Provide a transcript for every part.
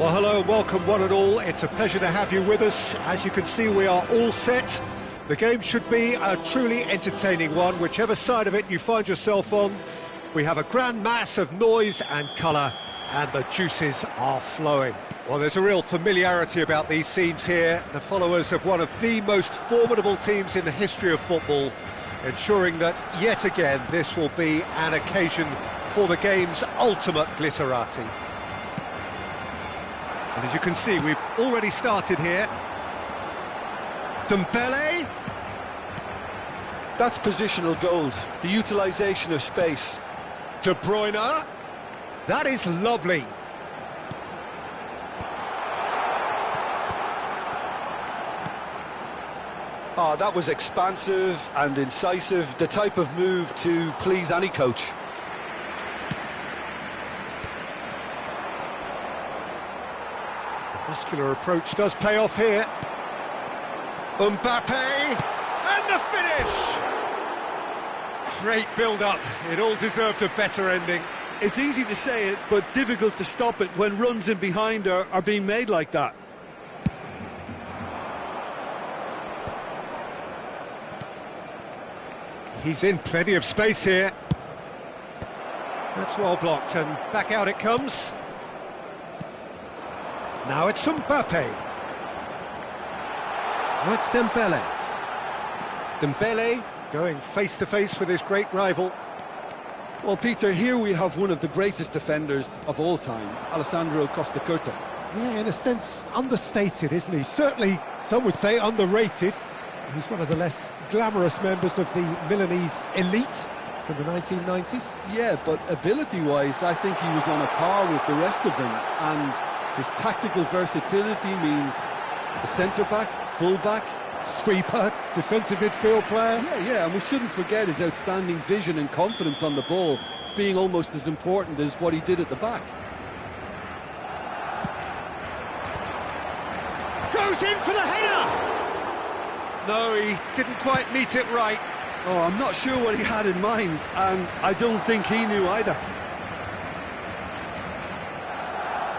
Well, hello and welcome one and all. It's a pleasure to have you with us. As you can see, we are all set. The game should be a truly entertaining one, whichever side of it you find yourself on. We have a grand mass of noise and colour, and the juices are flowing. Well, there's a real familiarity about these scenes here. The followers of one of the most formidable teams in the history of football, ensuring that, yet again, this will be an occasion for the game's ultimate glitterati. And as you can see, we've already started here. Dembele. That's positional gold, the utilisation of space. De Bruyne. That is lovely. Oh, that was expansive and incisive, the type of move to please any coach. Muscular approach does pay off here. Mbappe, and the finish! Great build-up, it all deserved a better ending. It's easy to say it, but difficult to stop it when runs in behind are being made like that. He's in plenty of space here. That's well blocked, and back out it comes. Now it's Mbappe. Now it's Dembele. Dembele going face-to-face with his great rival. Well, Peter, here we have one of the greatest defenders of all time, Alessandro Costa Curta. Yeah, in a sense, understated, isn't he? Certainly, some would say underrated. He's one of the less glamorous members of the Milanese elite from the 1990s. Yeah, but ability-wise, I think he was on a par with the rest of them, and his tactical versatility means the centre-back, full-back, sweeper, defensive midfield player. Yeah, and we shouldn't forget his outstanding vision and confidence on the ball, being almost as important as what he did at the back. Goes in for the header! No, he didn't quite meet it right. Oh, I'm not sure what he had in mind, and I don't think he knew either.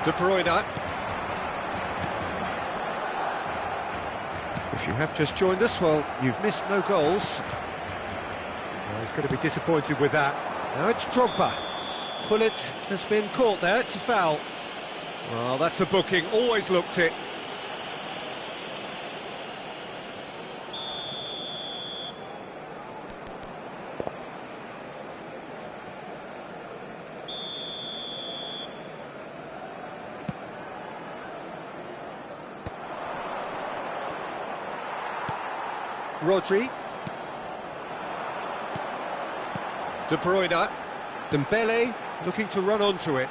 De Bruyne. If you have just joined us, well, you've missed no goals. Well, he's going to be disappointed with that. Now it's Drogba. Pullet has been caught there, it's a foul. Well, that's a booking, always looked it. Rodri. De Bruyne. Dembele looking to run onto it.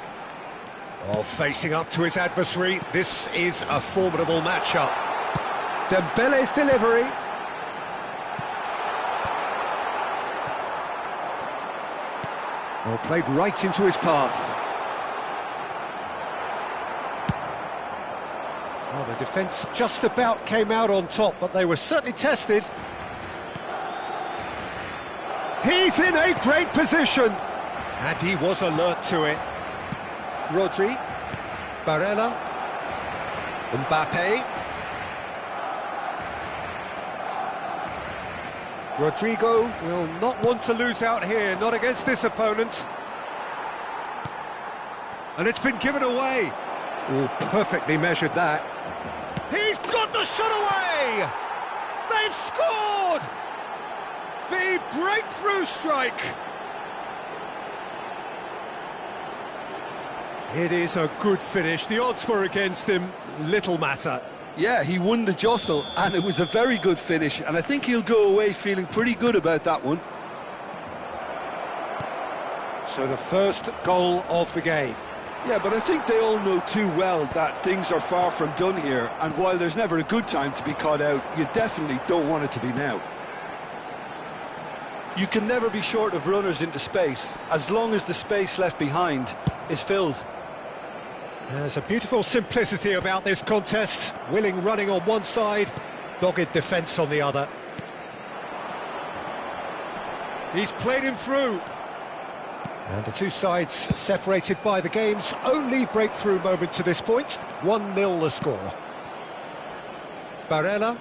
Oh, facing up to his adversary. This is a formidable matchup. Dembele's delivery. Oh, played right into his path. Well, the defence just about came out on top, but they were certainly tested. He's in a great position! And he was alert to it. Rodri. Barella. Mbappe. Rodrigo will not want to lose out here, not against this opponent. And it's been given away. Oh, perfectly measured that. He's got the shot away! They've scored! The breakthrough strike! It is a good finish. The odds were against him, little matter. Yeah, he won the jostle, and it was a very good finish, and I think he'll go away feeling pretty good about that one. So the first goal of the game. Yeah, but I think they all know too well that things are far from done here, and while there's never a good time to be caught out, you definitely don't want it to be now. You can never be short of runners into space, as long as the space left behind is filled. There's a beautiful simplicity about this contest. Willing running on one side, dogged defence on the other. He's played him through. And the two sides separated by the game's only breakthrough moment to this point. 1-0 the score. Barella.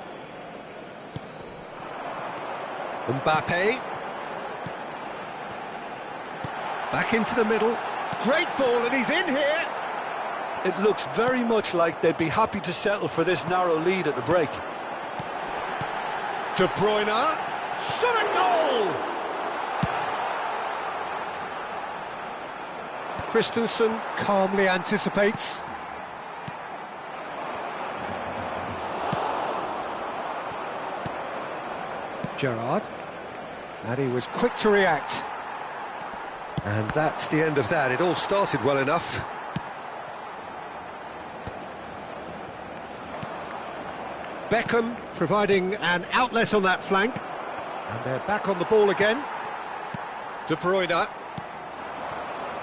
Mbappe. Back into the middle. Great ball, and he's in here. It looks very much like they'd be happy to settle for this narrow lead at the break. De Bruyne. Shot a goal! Christensen calmly anticipates. Gerrard. And he was quick to react. And that's the end of that. It all started well enough. Beckham providing an outlet on that flank. And they're back on the ball again. De Bruyne.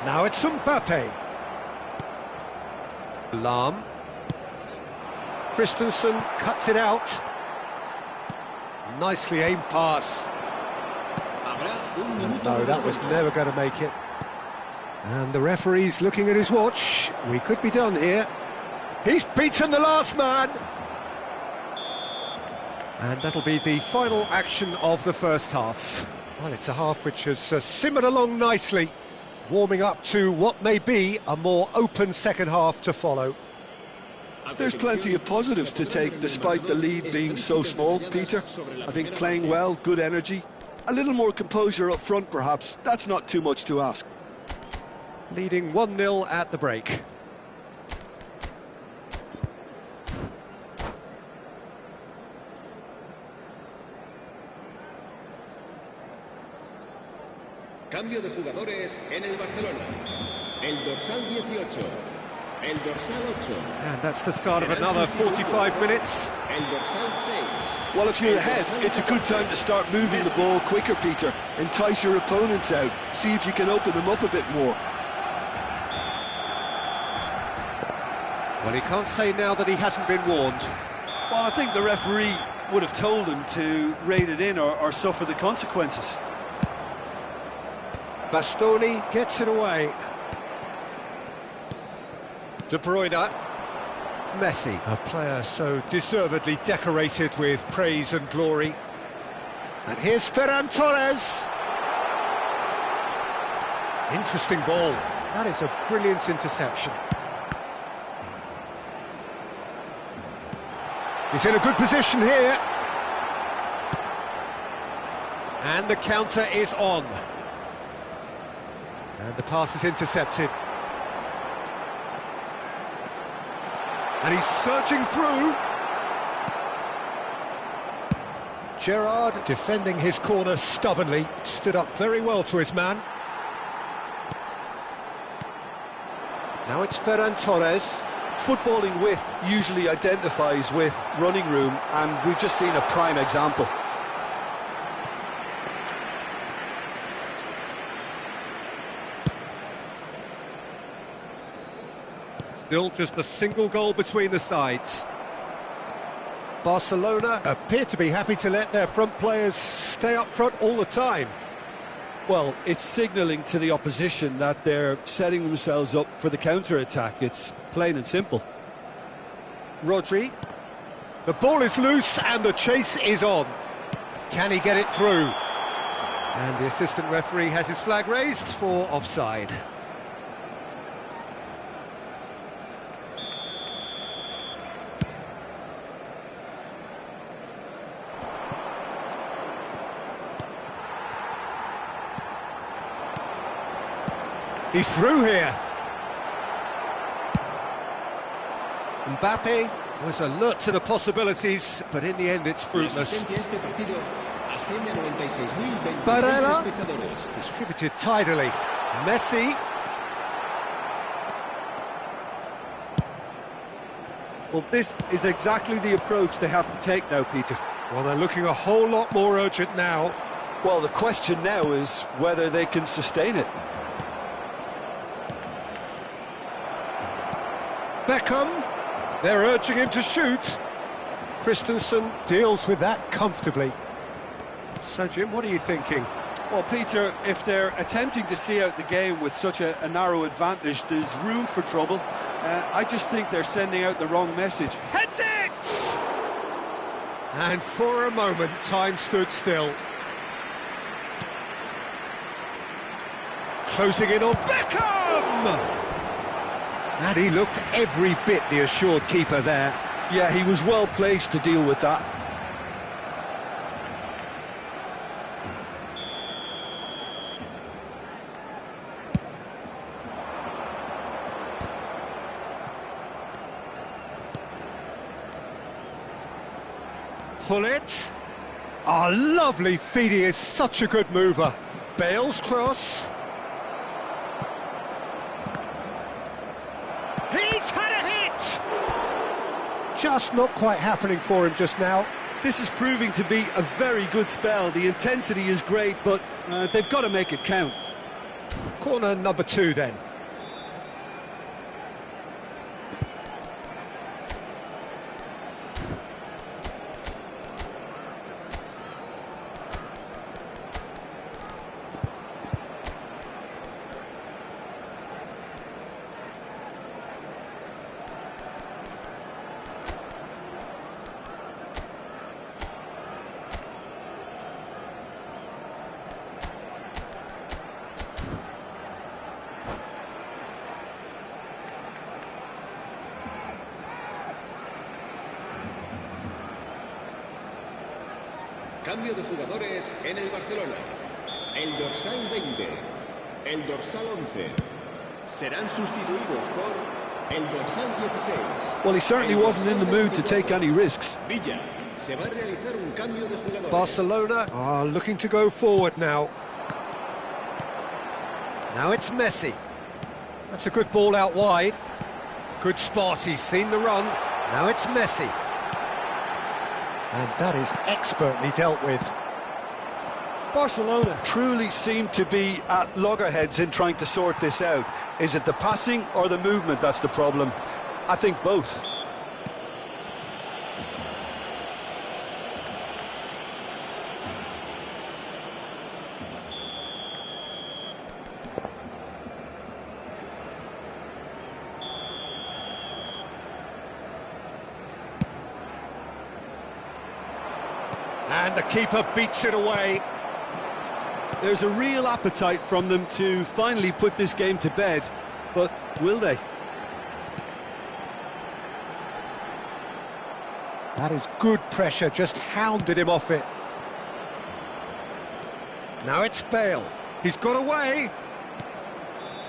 Now it's Mbappe. Lahm. Christensen cuts it out. Nicely aimed pass. No, that was never going to make it. And the referee's looking at his watch. We could be done here. He's beaten the last man. And that'll be the final action of the first half. Well, it's a half which has simmered along nicely, warming up to what may be a more open second half to follow. There's plenty of positives to take despite the lead being so small, Peter. I think playing well, good energy, a little more composure up front perhaps, that's not too much to ask. Leading 1-0 at the break. Cambio de jugadores en el Barcelona. El dorsal 18. El dorsal 8. And that's the start of another 45 minutes. El dorsal 6. Well, if you're ahead, it's a good time to start moving the ball quicker, Peter. Entice your opponents out. See if you can open them up a bit more. Well, he can't say now that he hasn't been warned. Well, I think the referee would have told him to rein it in or suffer the consequences. Bastoni gets it away. De Bruyne. Messi, a player so deservedly decorated with praise and glory. And here's Ferran Torres. Interesting ball. That is a brilliant interception. He's in a good position here. And the counter is on. And the pass is intercepted. And he's surging through. Gerrard defending his corner stubbornly, stood up very well to his man. Now it's Ferran Torres. Footballing width usually identifies with running room, and we've just seen a prime example. Still just a single goal between the sides. Barcelona appear to be happy to let their front players stay up front all the time. Well, it's signalling to the opposition that they're setting themselves up for the counter-attack. It's plain and simple. Rodri. The ball is loose and the chase is on. Can he get it through? And the assistant referee has his flag raised for offside. He's through here. Mbappe was alert to the possibilities, but in the end it's fruitless. Barella distributed tidily. Messi. Well, this is exactly the approach they have to take now, Peter. Well, they're looking a whole lot more urgent now. Well, the question now is whether they can sustain it. Beckham, they're urging him to shoot. Christensen deals with that comfortably. So, Jim, what are you thinking? Well, Peter, if they're attempting to see out the game with such a narrow advantage, there's room for trouble. I just think they're sending out the wrong message. Heads it! And for a moment, time stood still. Closing in on Beckham! And he looked every bit the assured keeper there. Yeah, he was well placed to deal with that. Pullet. Oh, lovely feed, he is such a good mover. Bale's cross. He's had a hit! Just not quite happening for him just now. This is proving to be a very good spell. The intensity is great, but they've got to make it count. Corner number 2 then. Cambio de jugadores en el Barcelona. El dorsal 20, el dorsal 11 serán sustituidos por el dorsal 16. Well, he certainly wasn't in the mood to take any risks. Villa, se va a realizar un cambio de jugadores. Barcelona are looking to go forward now. Now it's Messi. That's a good ball out wide. Good spot, he's seen the run. Now it's Messi. And that is expertly dealt with. Barcelona truly seem to be at loggerheads in trying to sort this out. Is it the passing or the movement that's the problem? I think both. And the keeper beats it away. There's a real appetite from them to finally put this game to bed, but will they? That is good pressure, just hounded him off it. Now it's Bale. He's got away.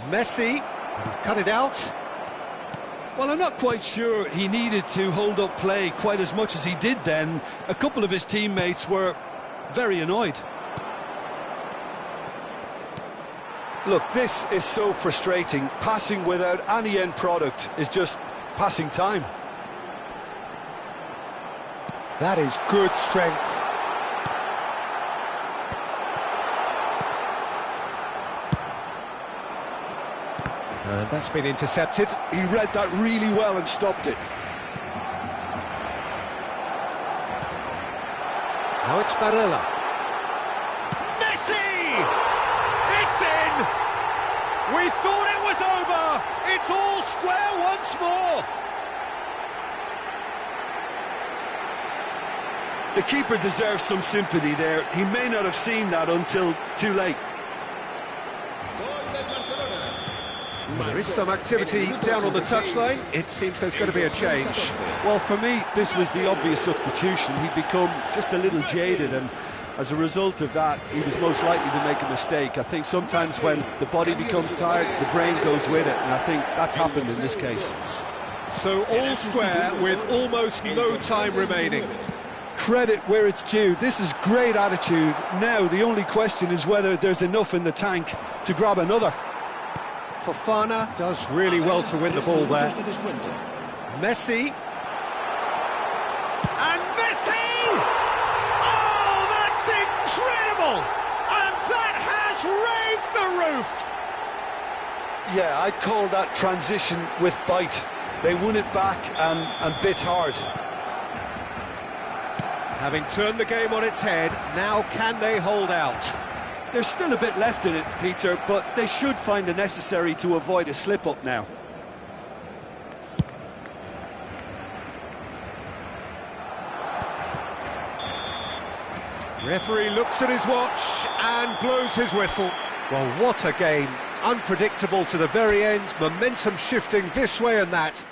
Messi, and he's cut it out. Well, I'm not quite sure he needed to hold up play quite as much as he did then. A couple of his teammates were very annoyed. Look, this is so frustrating. Passing without any end product is just passing time. That is good strength. And that's been intercepted. He read that really well and stopped it. Now it's Barella. Messi! It's in! We thought it was over! It's all square once more! The keeper deserves some sympathy there. He may not have seen that until too late. There is some activity down on the touchline. It seems there's going to be a change. Well, for me, this was the obvious substitution. He'd become just a little jaded, and as a result of that, he was most likely to make a mistake. I think sometimes when the body becomes tired, the brain goes with it, and I think that's happened in this case. So all square with almost no time remaining. Credit where it's due. This is great attitude. Now, the only question is whether there's enough in the tank to grab another. Fofana does really well to win the ball there. Messi. And Messi! Oh, that's incredible! And that has raised the roof! Yeah, I'd call that transition with bite. They won it back and bit hard. Having turned the game on its head, now can they hold out? There's still a bit left in it, Peter, but they should find the necessary to avoid a slip-up now. Referee looks at his watch and blows his whistle. Well, what a game. Unpredictable to the very end, momentum shifting this way and that.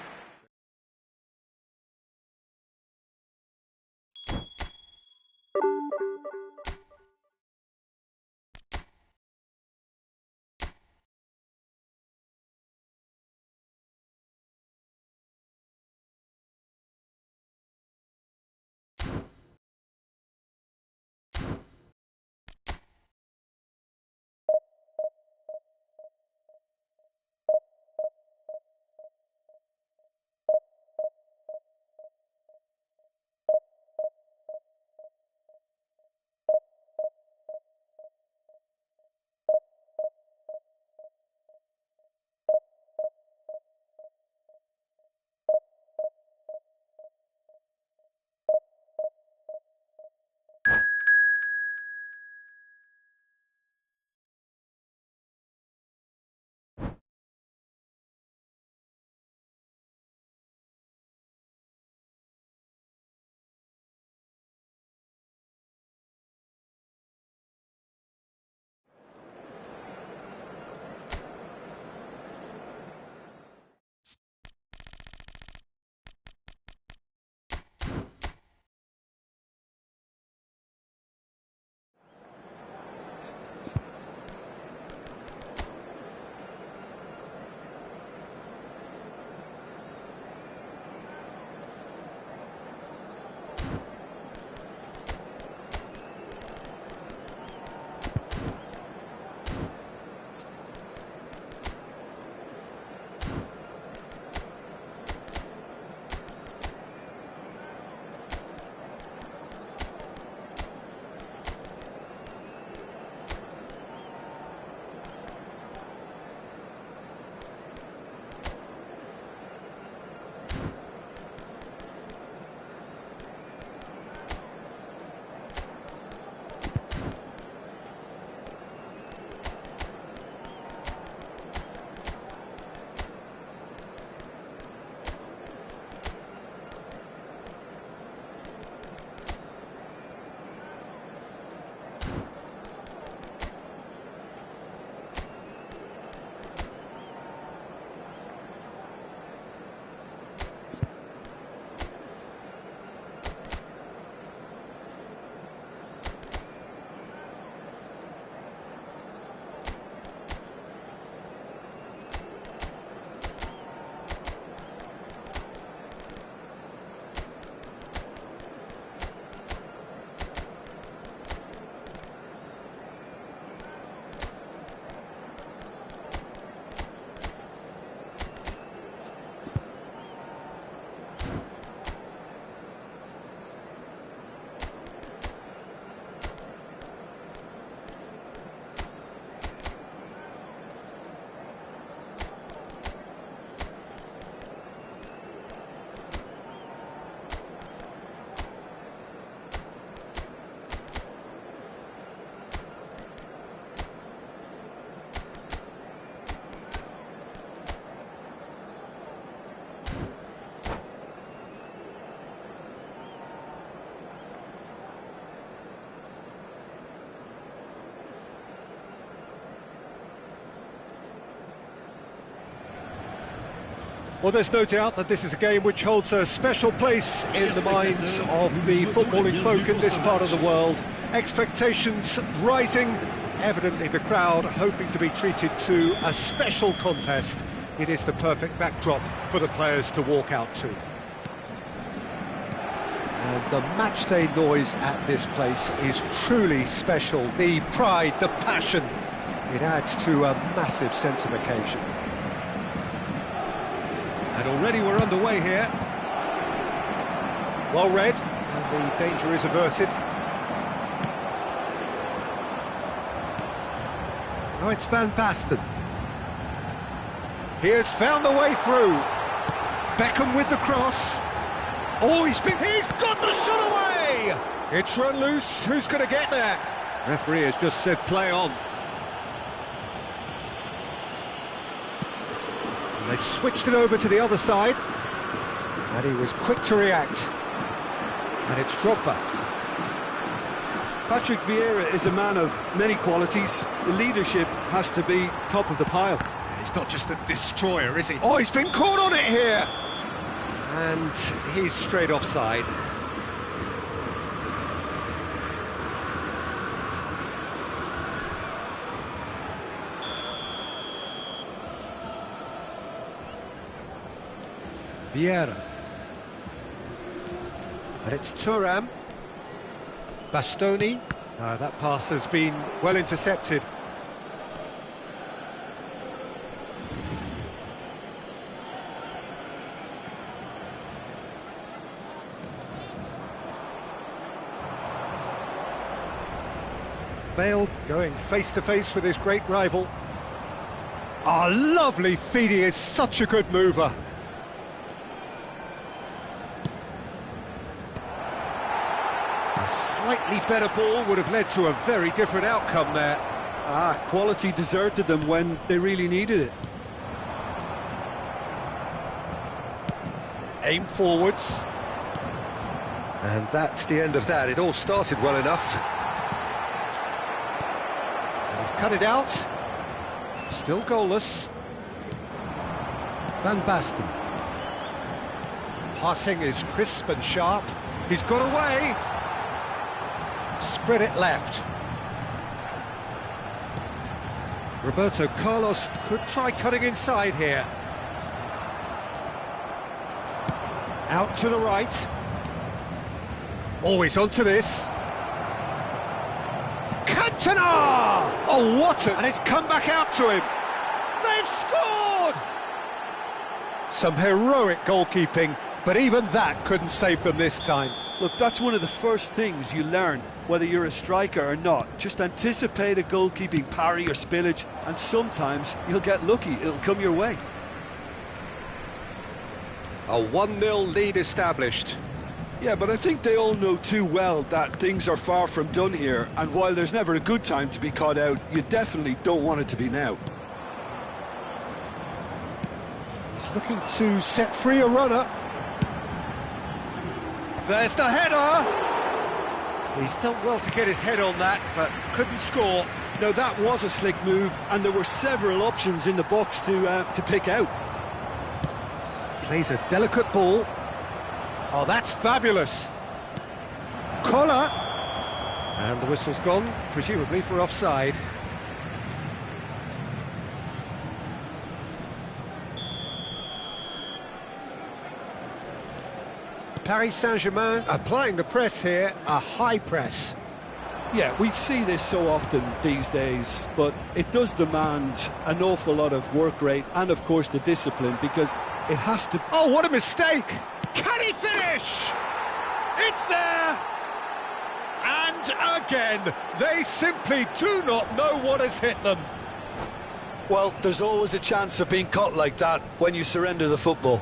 Well, there's no doubt that this is a game which holds a special place in the minds of the footballing folk in this part of the world. Expectations rising, evidently the crowd hoping to be treated to a special contest. It is the perfect backdrop for the players to walk out to. And the matchday noise at this place is truly special. The pride, the passion, it adds to a massive sense of occasion. And already we're underway here. Well read, and the danger is averted. Now it's Van Basten. He has found the way through. Beckham with the cross. Oh, he's got the shot away! It's run loose, who's going to get there? Referee has just said play on. And they've switched it over to the other side. And he was quick to react. And it's Drogba. Patrick Vieira is a man of many qualities. The leadership has to be top of the pile. He's not just a destroyer, is he? Oh, he's been caught on it here! And he's straight offside. Vieira. And it's Thuram. Bastoni. That pass has been well intercepted. Bale going face-to-face with his great rival. Oh, lovely feed, he is such a good mover. A slightly better ball would have led to a very different outcome there. Quality deserted them when they really needed it. Aim forwards. And that's the end of that. It all started well enough. And he's cut it out. Still goalless. Van Basten. Passing is crisp and sharp. He's got away. Spread it left. Roberto Carlos could try cutting inside here. Out to the right. Always onto this. Cantona! Oh, what a... And it's come back out to him. They've scored! Some heroic goalkeeping, but even that couldn't save them this time. Look, that's one of the first things you learn, whether you're a striker or not. Just anticipate a goalkeeping parry or spillage, and sometimes you'll get lucky. It'll come your way. A 1-0 lead established. Yeah, but I think they all know too well that things are far from done here, and while there's never a good time to be caught out, you definitely don't want it to be now. He's looking to set free a runner. There's the header! He's done well to get his head on that, but couldn't score. No, that was a slick move, and there were several options in the box to pick out. Plays a delicate ball. Oh, that's fabulous. Collar. And the whistle's gone, presumably for offside. Paris Saint-Germain applying the press here, a high press. Yeah, we see this so often these days, but it does demand an awful lot of work rate and, of course, the discipline, because it has to... Oh, what a mistake! Can he finish? It's there! And again, they simply do not know what has hit them. Well, there's always a chance of being caught like that when you surrender the football.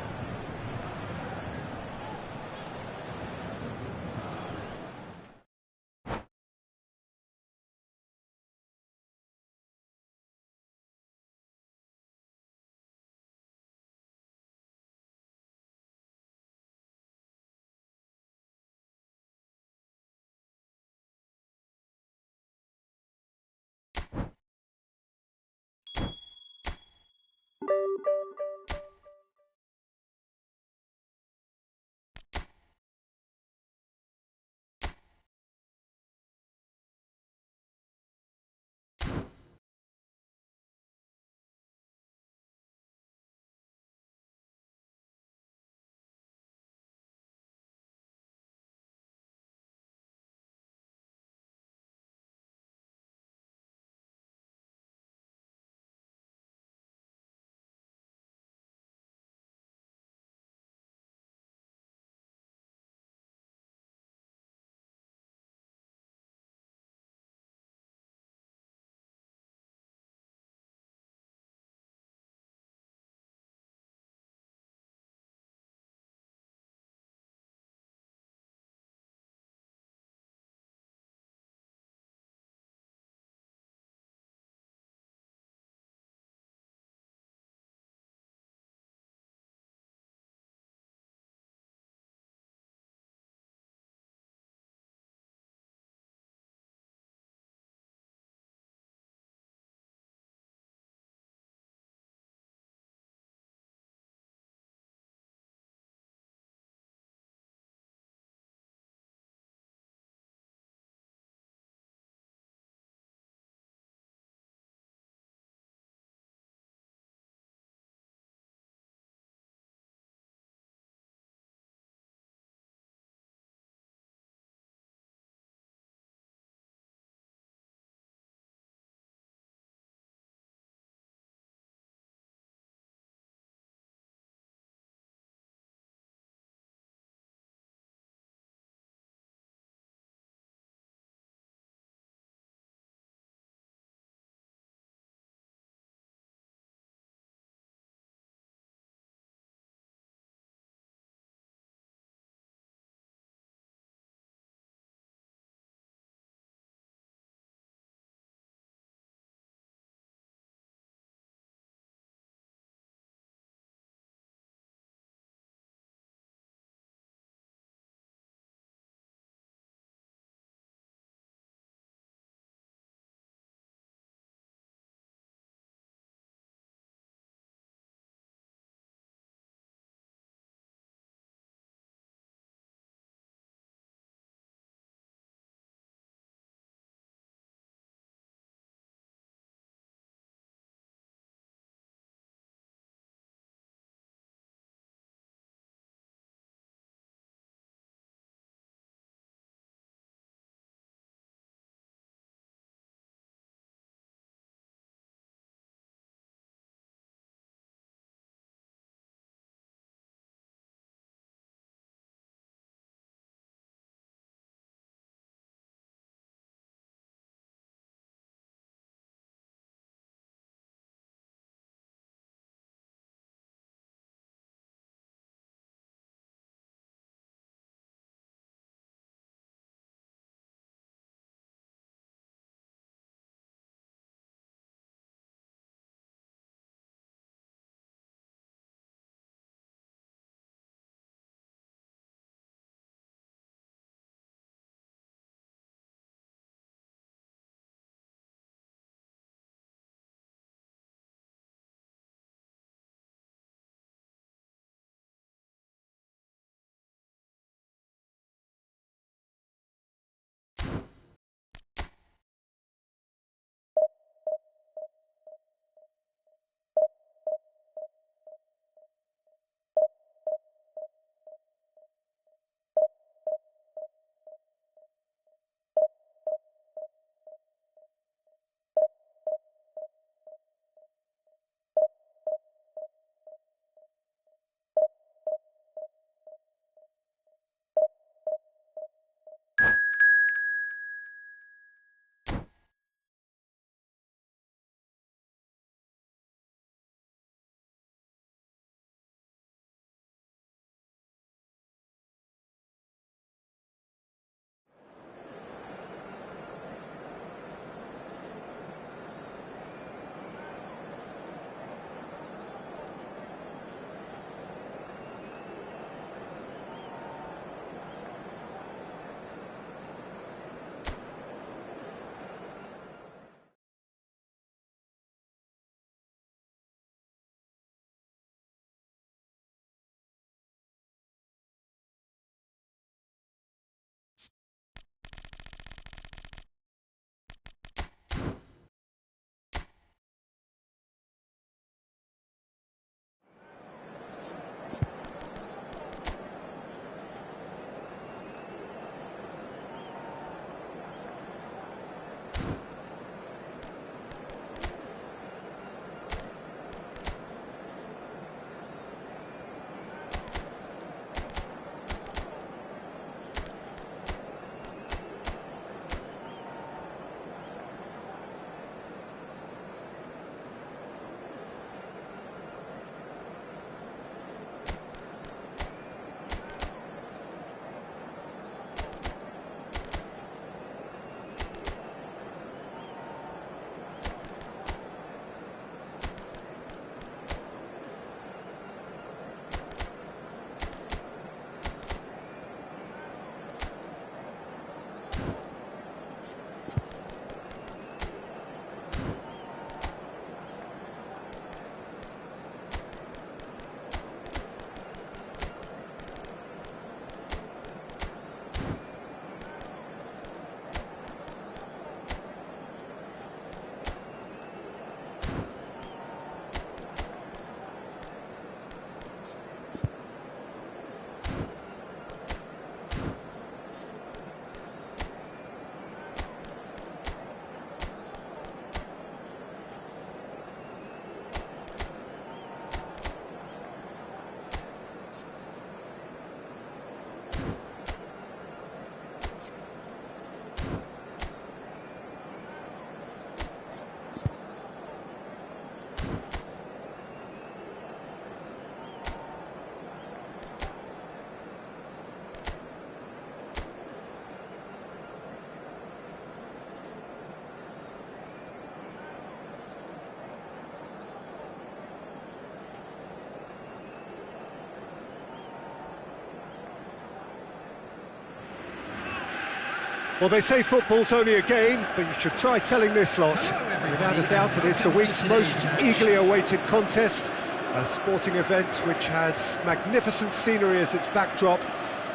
Well, they say football's only a game, but you should try telling this lot. Without a doubt, it is the week's most eagerly awaited contest, a sporting event which has magnificent scenery as its backdrop.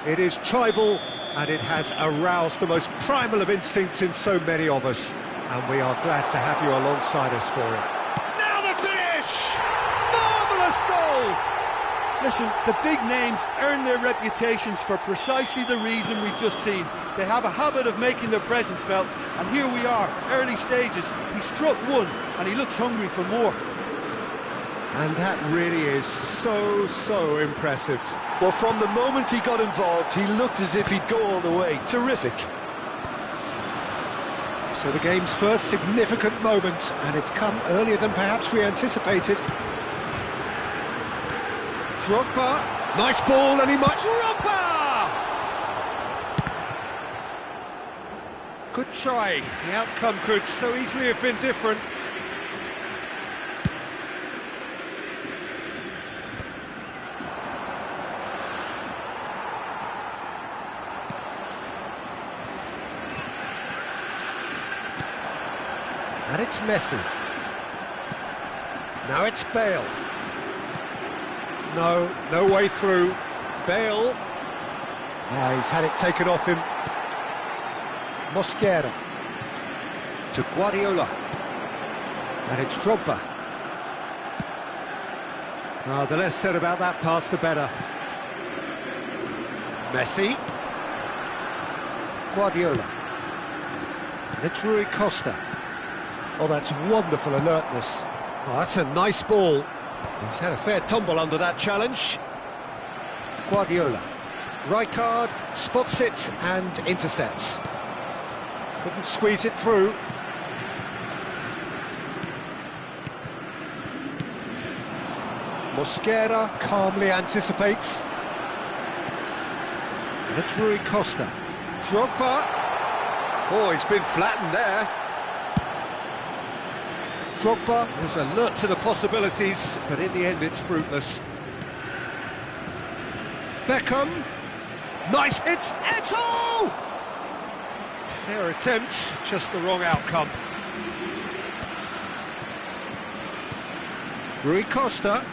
It is tribal, and it has aroused the most primal of instincts in so many of us, and we are glad to have you alongside us for it. Now the finish! Marvellous goal! Listen, the big names earn their reputations for precisely the reason we've just seen. They have a habit of making their presence felt, and here we are, early stages. He struck one, and he looks hungry for more. And that really is so impressive. Well, from the moment he got involved, he looked as if he'd go all the way. Terrific. So the game's first significant moment, and it's come earlier than perhaps we anticipated. Drogba, nice ball, and he might... Drogba! Good try. The outcome could so easily have been different. And it's Messi. Now it's Bale. No way through. Bale. He's had it taken off him. Mosquera. To Guardiola. And it's Drogba. The less said about that pass, the better. Messi. Guardiola. And it's Rui Costa. Oh, that's wonderful alertness. Oh, that's a nice ball. He's had a fair tumble under that challenge. Guardiola. Rijkaard spots it and intercepts. Couldn't squeeze it through. Mosquera calmly anticipates. And it's Rui Costa. Drogba. Oh, he's been flattened there. Drogba is alert to the possibilities, but in the end it's fruitless. Beckham. Nice. It's Eto'o! Fair attempt, just the wrong outcome. Rui Costa.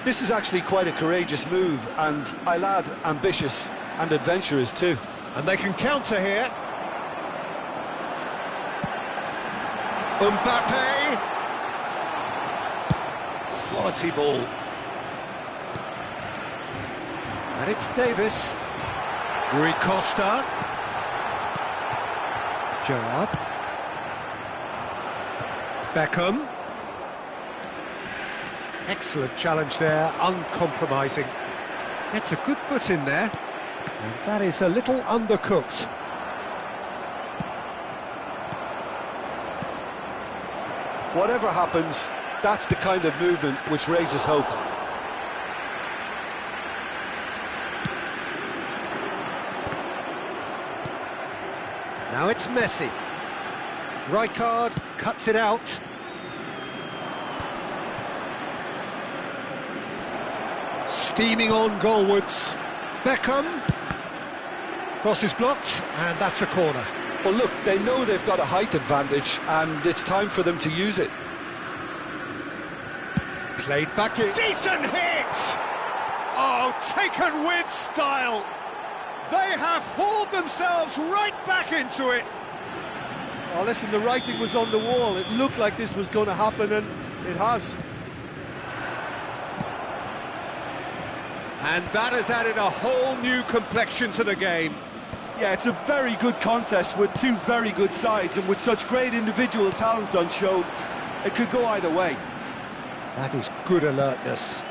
This is actually quite a courageous move, and I'll add ambitious and adventurous too. And they can counter here. Mbappe. Quality ball. And it's Davis. Rui Costa. Gerrard. Beckham. Excellent challenge there, uncompromising. Gets a good foot in there. And that is a little undercooked. Whatever happens, that's the kind of movement which raises hope. Now it's Messi. Rijkaard cuts it out. Steaming on goalwards. Beckham. Cross is blocked, and that's a corner. Well, look, they know they've got a height advantage, and it's time for them to use it. Played back in. Decent hit! Oh, taken with style. They have hauled themselves right back into it. Oh, listen, the writing was on the wall. It looked like this was going to happen, and it has. And that has added a whole new complexion to the game. Yeah, it's a very good contest with two very good sides, and with such great individual talent on show, it could go either way. That is good alertness.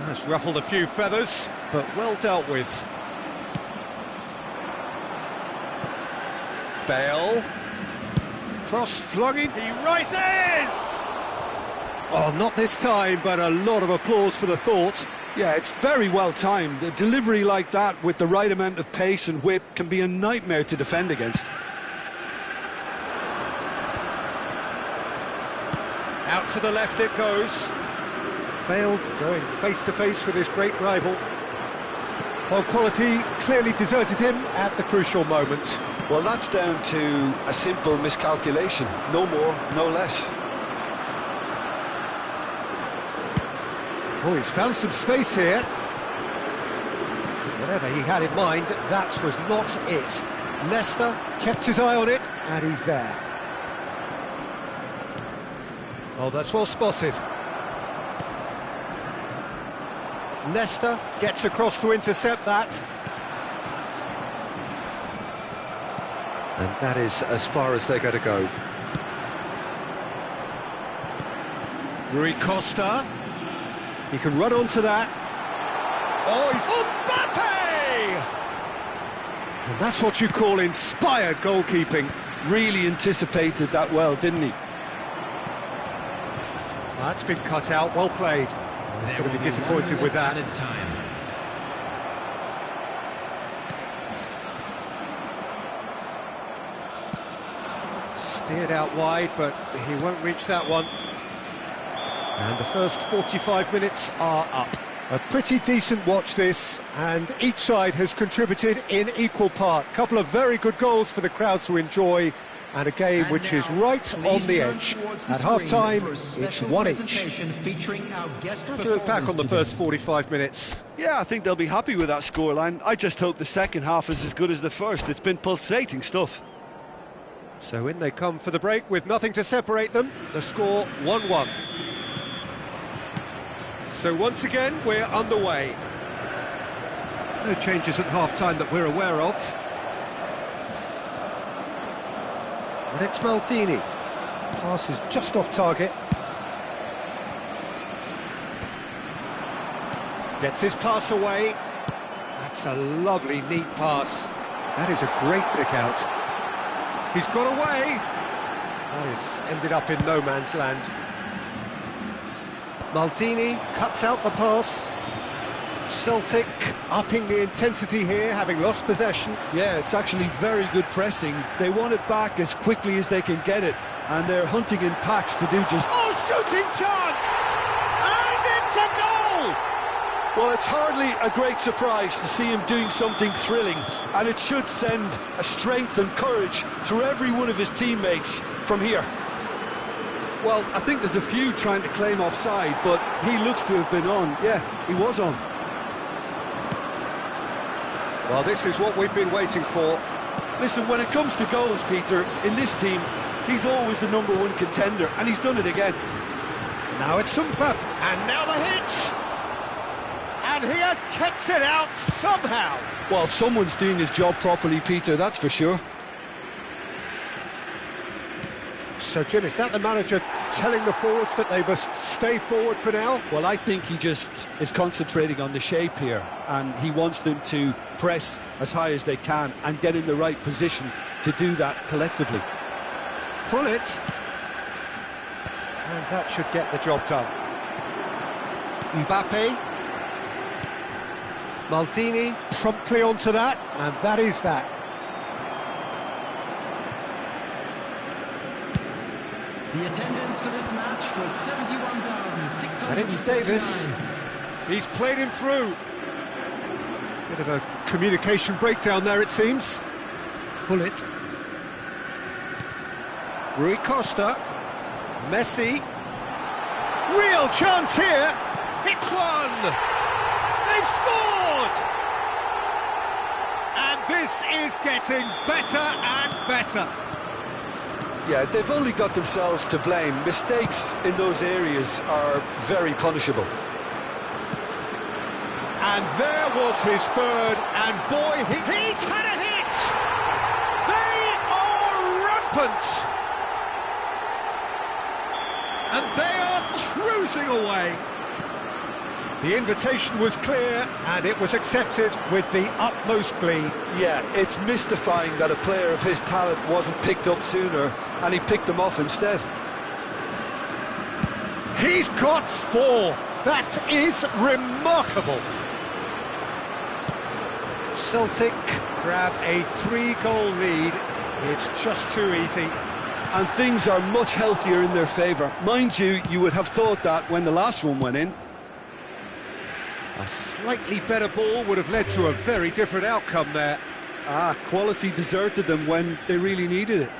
That's ruffled a few feathers, but well dealt with. Bale. Cross flung in, he rises! Oh, not this time, but a lot of applause for the thought. Yeah, it's very well timed. A delivery like that with the right amount of pace and whip can be a nightmare to defend against. Out to the left it goes. Bale going face to face with his great rival. Well, quality clearly deserted him at the crucial moment. Well, that's down to a simple miscalculation. No more, no less. Oh, he's found some space here. Whatever he had in mind, that was not it. Leicester kept his eye on it, and he's there. Oh, that's well spotted. Leicester gets across to intercept that. And that is as far as they're going to go. Rui Costa. He can run onto that. Oh, he's Mbappe! And that's what you call inspired goalkeeping. Really anticipated that well, didn't he? That's been cut out, well played. He's going to be disappointed with that. Steered out wide, but he won't reach that one. And the first 45 minutes are up. A pretty decent watch this, and each side has contributed in equal part. A couple of very good goals for the crowd to enjoy, and a game which is right on the edge. At half-time, it's one each. Let's look back on the first 45 minutes. Yeah, I think they'll be happy with that scoreline. I just hope the second half is as good as the first. It's been pulsating stuff. So in they come for the break with nothing to separate them. The score 1-1. So once again, we're underway. No changes at half-time that we're aware of. And it's Maldini. Pass is just off target. Gets his pass away. That's a lovely, neat pass. That is a great pick out. He's got away. That has ended up in no man's land. Maldini cuts out the pass. Celtic upping the intensity here, having lost possession. Yeah, it's actually very good pressing. They want it back as quickly as they can get it, and they're hunting in packs to do just... Oh, shooting chance! And it's a goal! Well, it's hardly a great surprise to see him doing something thrilling, and it should send a strength and courage through every one of his teammates from here. Well, I think there's a few trying to claim offside, but he looks to have been on. Yeah, he was on. Well, this is what we've been waiting for. Listen, when it comes to goals, Peter, in this team, he's always the #1 contender, and he's done it again. Now it's Mbappe, and now the hit! And he has kept it out somehow. Well, someone's doing his job properly, Peter, that's for sure. So, Jim, is that the manager telling the forwards that they must stay forward for now? Well, I think he just is concentrating on the shape here, and he wants them to press as high as they can and get in the right position to do that collectively. Pull it. And that should get the job done. Mbappe. Maldini promptly onto that, and that is that. The attendance for this match was 71,600. And it's Davis. He's played him through. Bit of a communication breakdown there, it seems. Pull it. Rui Costa. Messi. Real chance here. Hits one. They've scored. And this is getting better and better. Yeah, they've only got themselves to blame. Mistakes in those areas are very punishable. And there was his third, and boy, he's had a hit! They are rampant! And they are cruising away. The invitation was clear, and it was accepted with the utmost glee. Yeah, it's mystifying that a player of his talent wasn't picked up sooner, and he picked them off instead. He's got 4. That is remarkable. Celtic grab a 3-goal lead. It's just too easy. And things are much healthier in their favour. Mind you, you would have thought that when the last one went in. A slightly better ball would have led to a very different outcome there. Quality deserted them when they really needed it.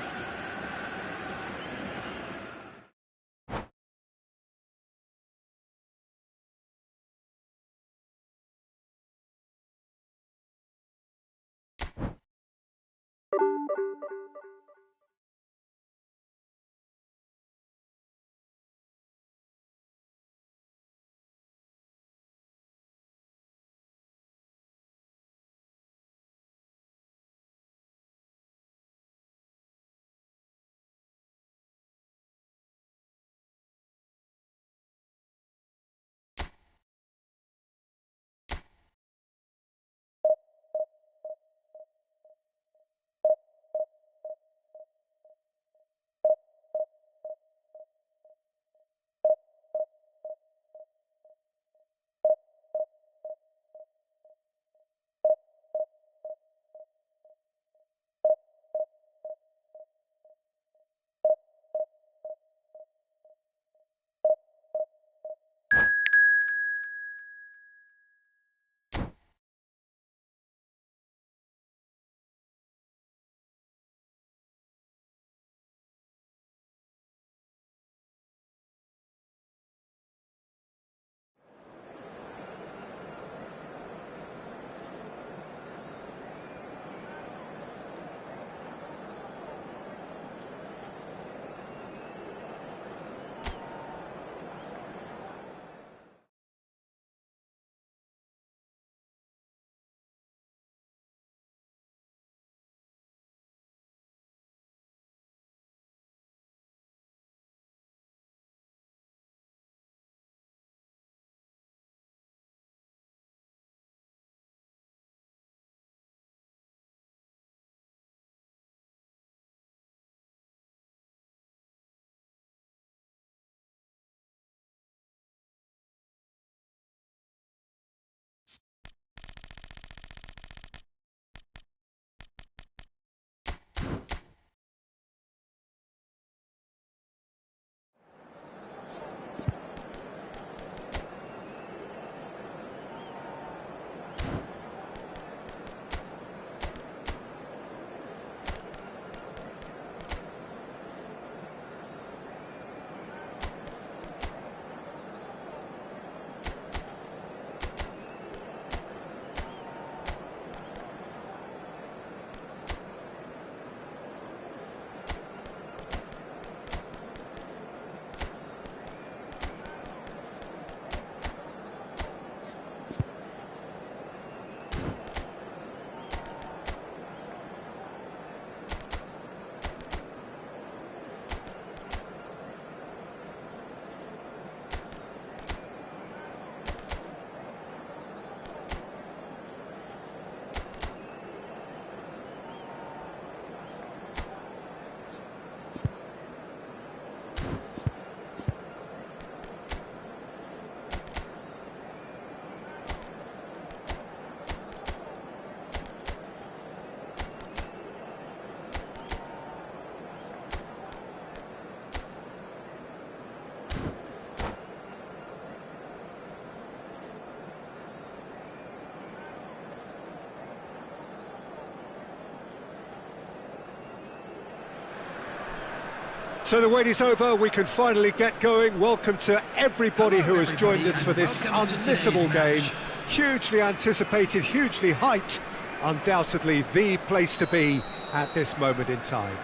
So the wait is over, we can finally get going. Welcome to everybody who has joined us for this unmissable game. Hugely anticipated, hugely hyped, undoubtedly the place to be at this moment in time.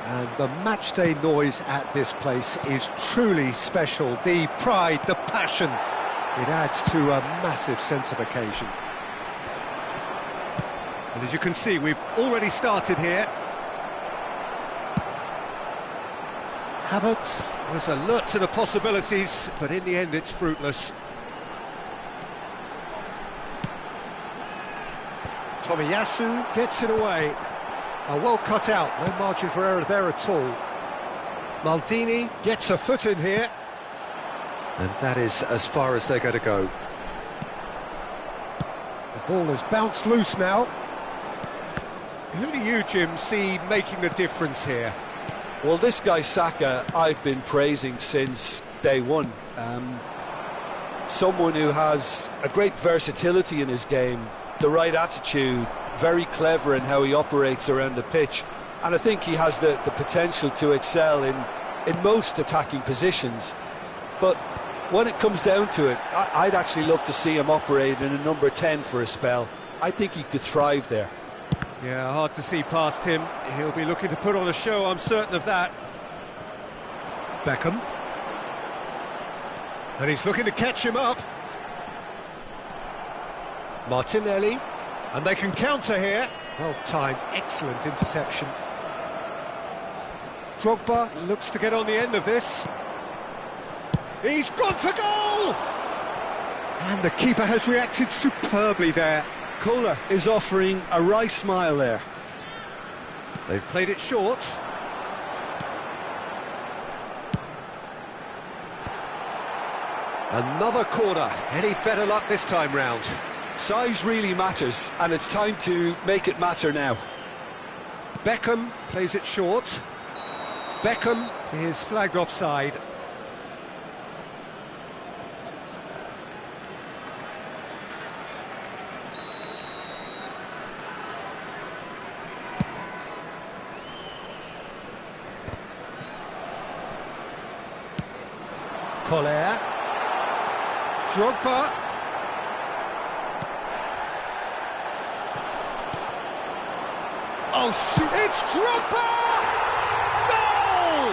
And the matchday noise at this place is truly special. The pride, the passion, it adds to a massive sense of occasion. And as you can see, we've already started here. Havertz was alert to the possibilities, but in the end it's fruitless. Tomiyasu gets it away. Well cut out, no margin for error there at all. Maldini gets a foot in here. And that is as far as they're going to go. The ball has bounced loose now. Who do you, Jim, see making the difference here? Well, this guy Saka, I've been praising since day one. someone who has a great versatility in his game, the right attitude, very clever in how he operates around the pitch, and I think he has the potential to excel in most attacking positions. But when it comes down to it, I'd actually love to see him operate in a number 10 for a spell. I think he could thrive there. Yeah, hard to see past him. He'll be looking to put on a show, I'm certain of that. Beckham. And he's looking to catch him up. Martinelli. And they can counter here. Well timed, excellent interception. Drogba looks to get on the end of this. He's gone for goal! And the keeper has reacted superbly there. Kohler is offering a wry smile there. They've played it short. Another corner. Any better luck this time round? Size really matters, and it's time to make it matter now. Beckham plays it short. Beckham is flagged offside. Kohler. Drogba. Oh, it's Drogba! Goal!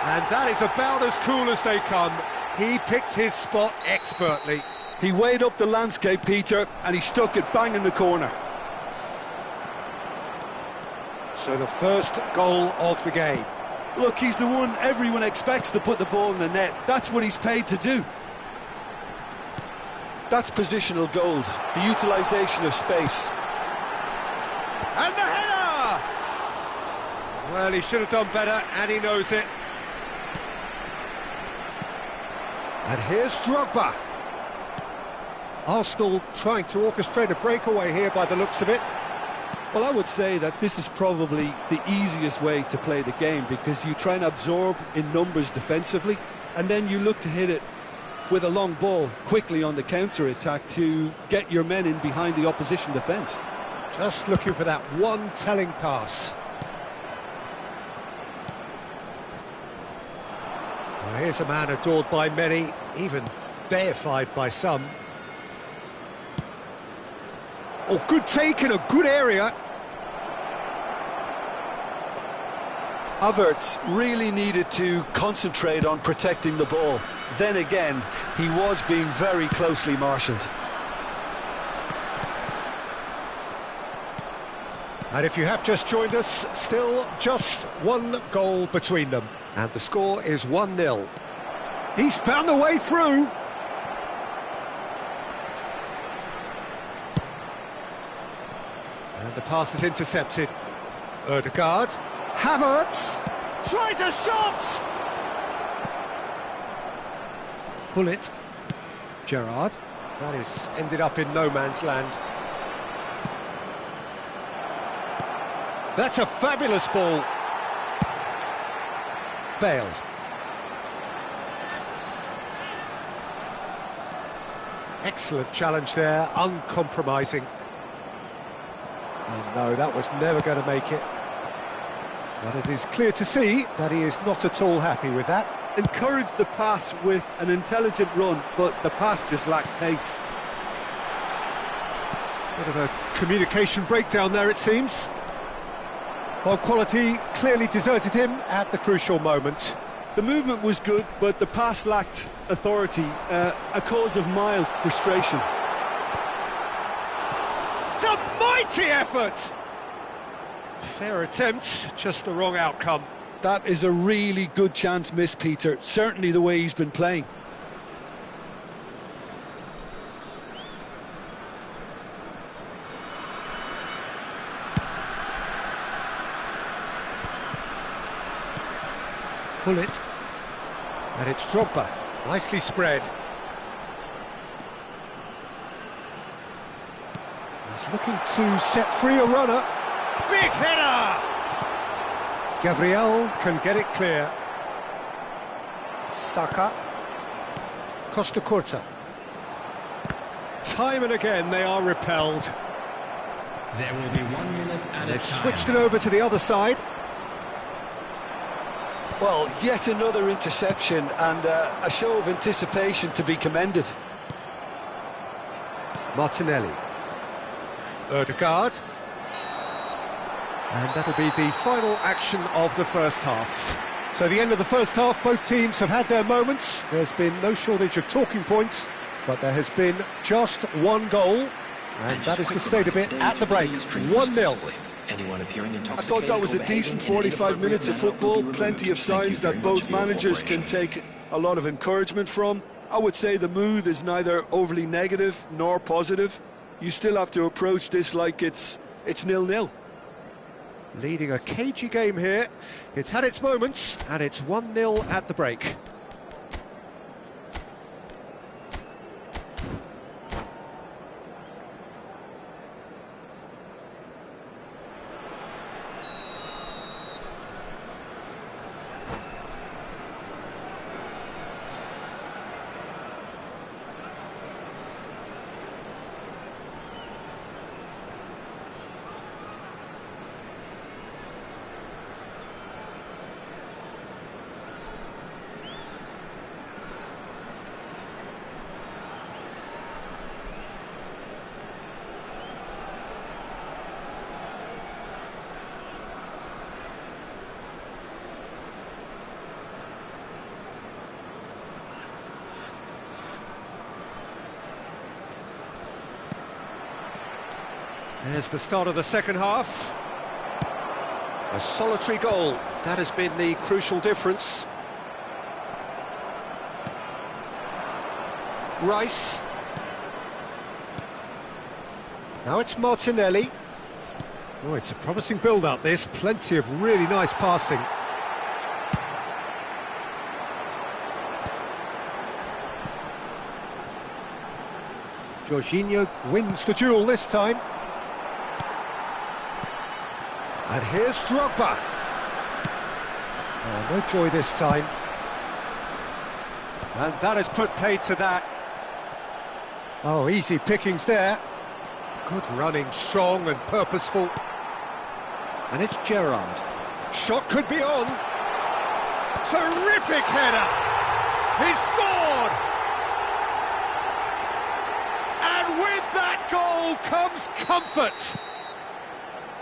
And that is about as cool as they come. He picked his spot expertly. He weighed up the landscape, Peter, and he stuck it bang in the corner. So the first goal of the game. Look, he's the one everyone expects to put the ball in the net. That's what he's paid to do. That's positional gold, the utilisation of space. And the header! Well, he should have done better, and he knows it. And here's Drogba. Arsenal trying to orchestrate a breakaway here by the looks of it. Well, I would say that this is probably the easiest way to play the game, because you try and absorb in numbers defensively, and then you look to hit it with a long ball quickly on the counter-attack to get your men in behind the opposition defence. Just looking for that one telling pass. Well, here's a man adored by many, even deified by some. Oh, good take in a good area. Havertz really needed to concentrate on protecting the ball. Then again, he was being very closely marshalled. And if you have just joined us, still just one goal between them. And the score is 1-0. He's found the way through. And the pass is intercepted. Ødegaard. Havertz tries a shot! Bullet. Gerrard. That is ended up in no man's land. That's a fabulous ball. Bale. Excellent challenge there, uncompromising. Oh no, that was never going to make it. But it is clear to see that he is not at all happy with that. Encouraged the pass with an intelligent run, but the pass just lacked pace. Bit of a communication breakdown there, it seems. Well, quality clearly deserted him at the crucial moment. The movement was good, but the pass lacked authority, a cause of mild frustration. It's a mighty effort! Fair attempt, just the wrong outcome. That is a really good chance missed, Peter. Certainly the way he's been playing. Bullet. And it's Drogba. Nicely spread. He's looking to set free a runner. Big header! Gabriel can get it clear. Saka. Costa Curta. Time and again they are repelled. There will be 1 minute added They've time. switched it over to the other side. Well, yet another interception and a show of anticipation to be commended. Martinelli. Ødegaard. And that'll be the final action of the first half. So the end of the first half, both teams have had their moments. There's been no shortage of talking points, but there has been just one goal, and that is the state of it at the break. 1-0. I thought that was a decent 45 minutes of football, plenty of signs that both managers can take a lot of encouragement from. I would say the mood is neither overly negative nor positive. You still have to approach this like it's 0-0. Leading a cagey game here. It's had its moments, and it's 1-0 at the break. There's the start of the second half. A solitary goal, that has been the crucial difference. Rice. Now it's Martinelli. Oh, it's a promising build-up, this. Plenty of really nice passing. Jorginho wins the duel this time. And here's Drogba. Oh, no joy this time. And that has put paid to that. Oh, easy pickings there. Good running, strong and purposeful. And it's Gerrard. Shot could be on. Terrific header. He scored. And with that goal comes comfort.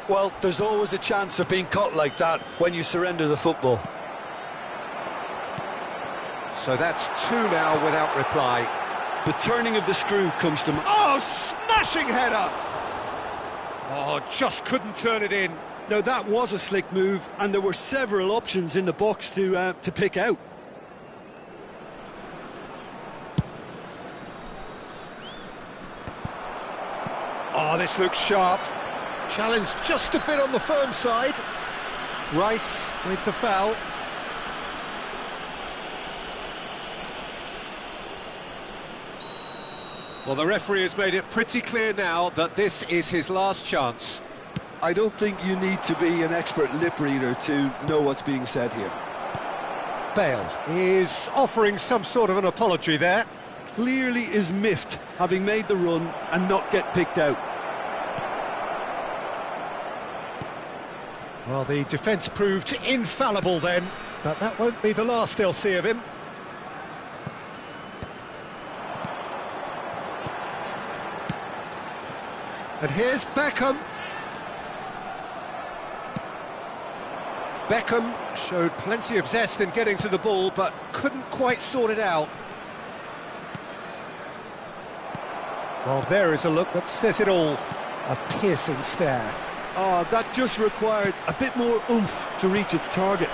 Well, there's always a chance of being caught like that when you surrender the football. So that's 2 now without reply. The turning of the screw comes to... Oh, smashing header! Oh, just couldn't turn it in. No, that was a slick move, and there were several options in the box to pick out. Oh, this looks sharp. Challenge just a bit on the firm side. Rice with the foul. Well, the referee has made it pretty clear now that this is his last chance. I don't think you need to be an expert lip reader to know what's being said here. Bale is offering some sort of an apology there. Clearly is miffed, having made the run and not get picked out. Well, the defence proved infallible then, but that won't be the last they'll see of him. And here's Beckham. Beckham showed plenty of zest in getting to the ball, but couldn't quite sort it out. Well, there is a look that says it all. A piercing stare. Oh, that just required a bit more oomph to reach its target.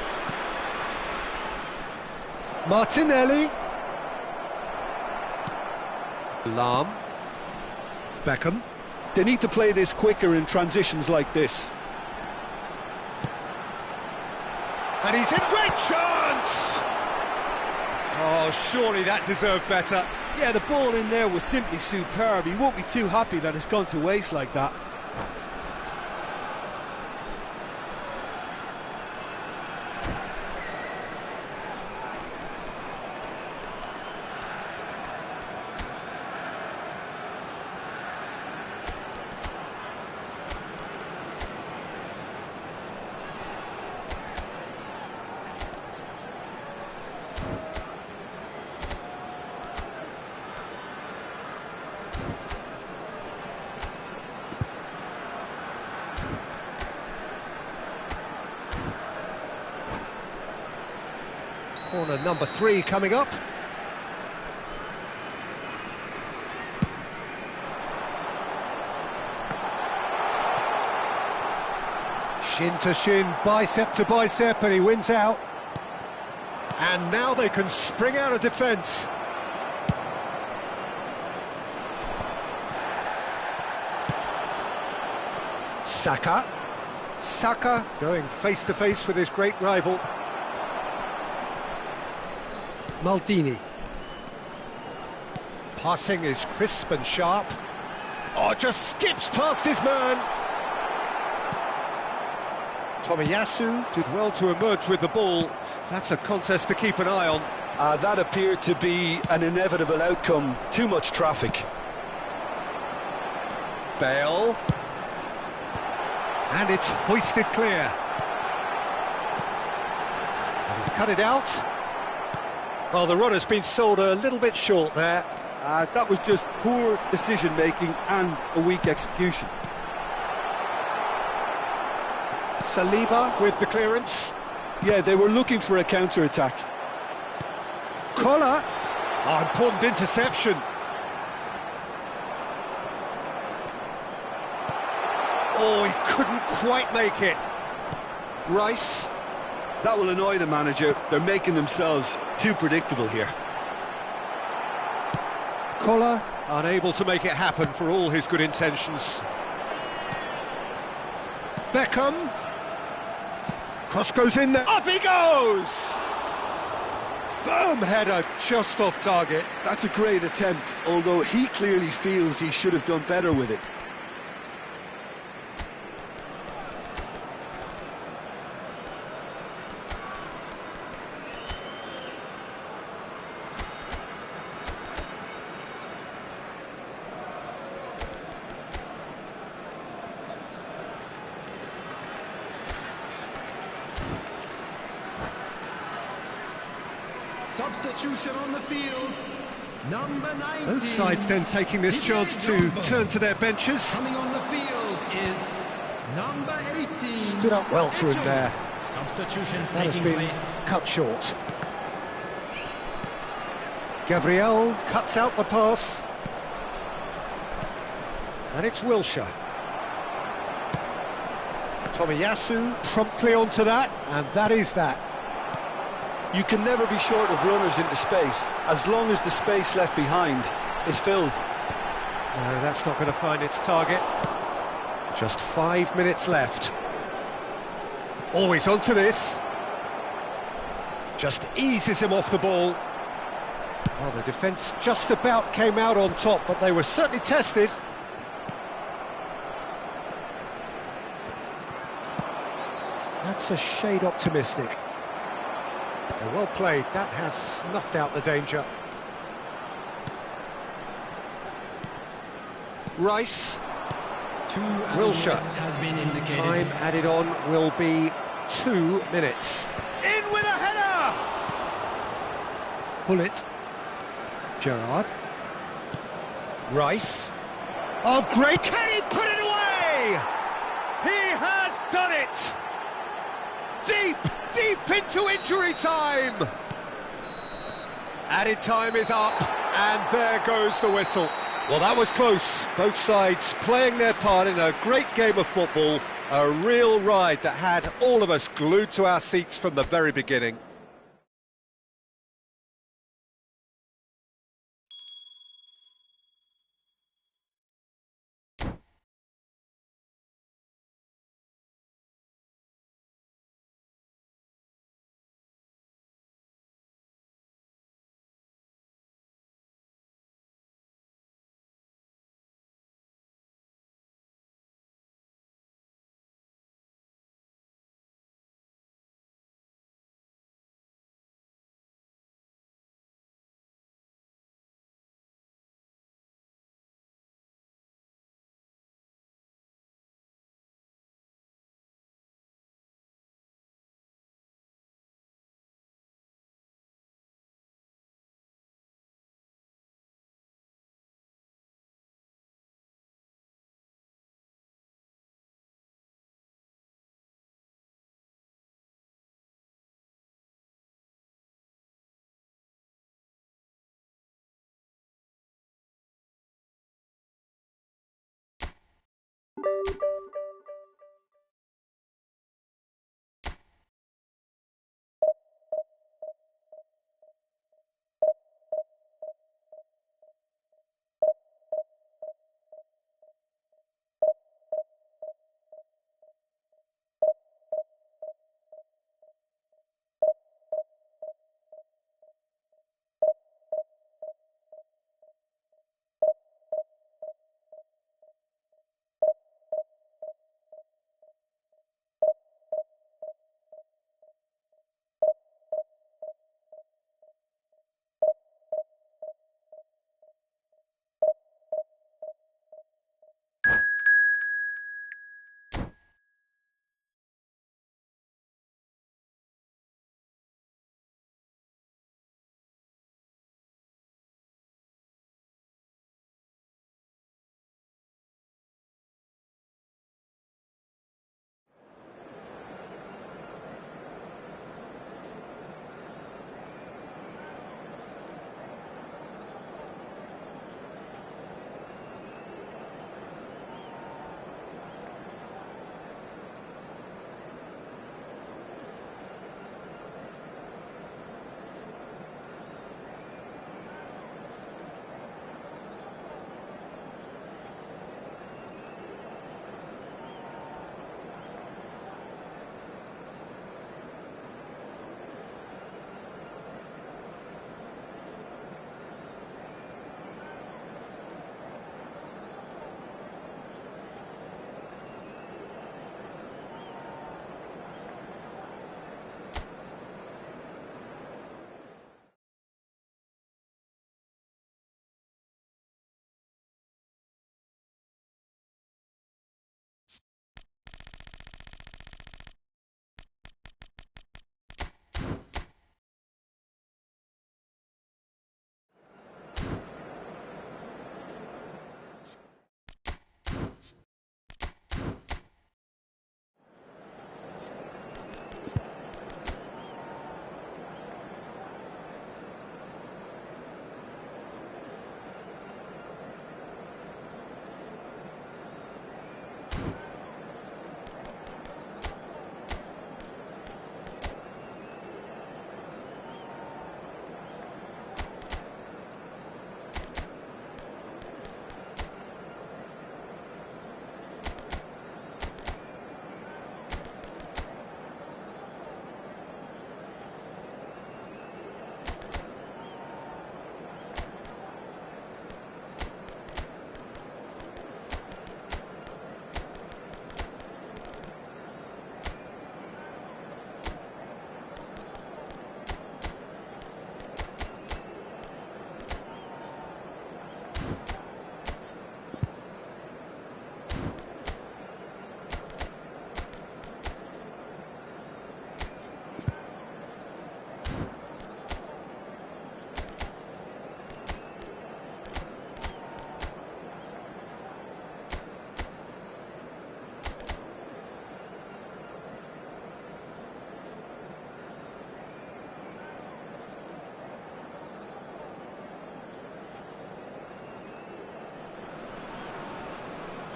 Martinelli. Lahm. Beckham. They need to play this quicker in transitions like this. And he's in great chance! Oh, surely that deserved better. Yeah, the ball in there was simply superb. He won't be too happy that it's gone to waste like that. Corner number 3 coming up. Shin to shin, bicep to bicep, and he wins out. And now they can spring out of defence. Saka going face to face with his great rival. Maldini. Passing is crisp and sharp. Oh, just skips past his man. Tomiyasu did well to emerge with the ball. That's a contest to keep an eye on. That appeared to be an inevitable outcome. Too much traffic. Bale. And it's hoisted clear. And he's cut it out. Well, the runner's been sold a little bit short there. That was just poor decision-making and a weak execution. Saliba with the clearance. Yeah, they were looking for a counter-attack. Collar. Oh, important interception. Oh, he couldn't quite make it. Rice. That will annoy the manager. They're making themselves too predictable here. Collar, unable to make it happen for all his good intentions. Beckham. Cross goes in there. Up he goes! Firm header, just off target. That's a great attempt, although he clearly feels he should have done better with it. Substitution on the field, number 19. Both sides then taking this chance to turn to their benches. Coming on the field is number 18. Stood up well to him there. Substitutions That has taking been place. cut short. Gabriel cuts out the pass. And it's Wilshere. Tomiyasu promptly onto that, and that is that. You can never be short of runners into space, as long as the space left behind is filled. No, that's not going to find its target. Just 5 minutes left. Oh, he's onto this. Just eases him off the ball. Well, the defence just about came out on top, but they were certainly tested. That's a shade optimistic. Well played, that has snuffed out the danger. Rice. Wilshere. Has been indicated. Time added on will be 2 minutes. In with a header! Pullet. Gerrard. Rice. Oh, great! Can he put it away? He has done it! Deep into injury time! Added time is up, and there goes the whistle. Well, that was close. Both sides playing their part in a great game of football. A real ride that had all of us glued to our seats from the very beginning.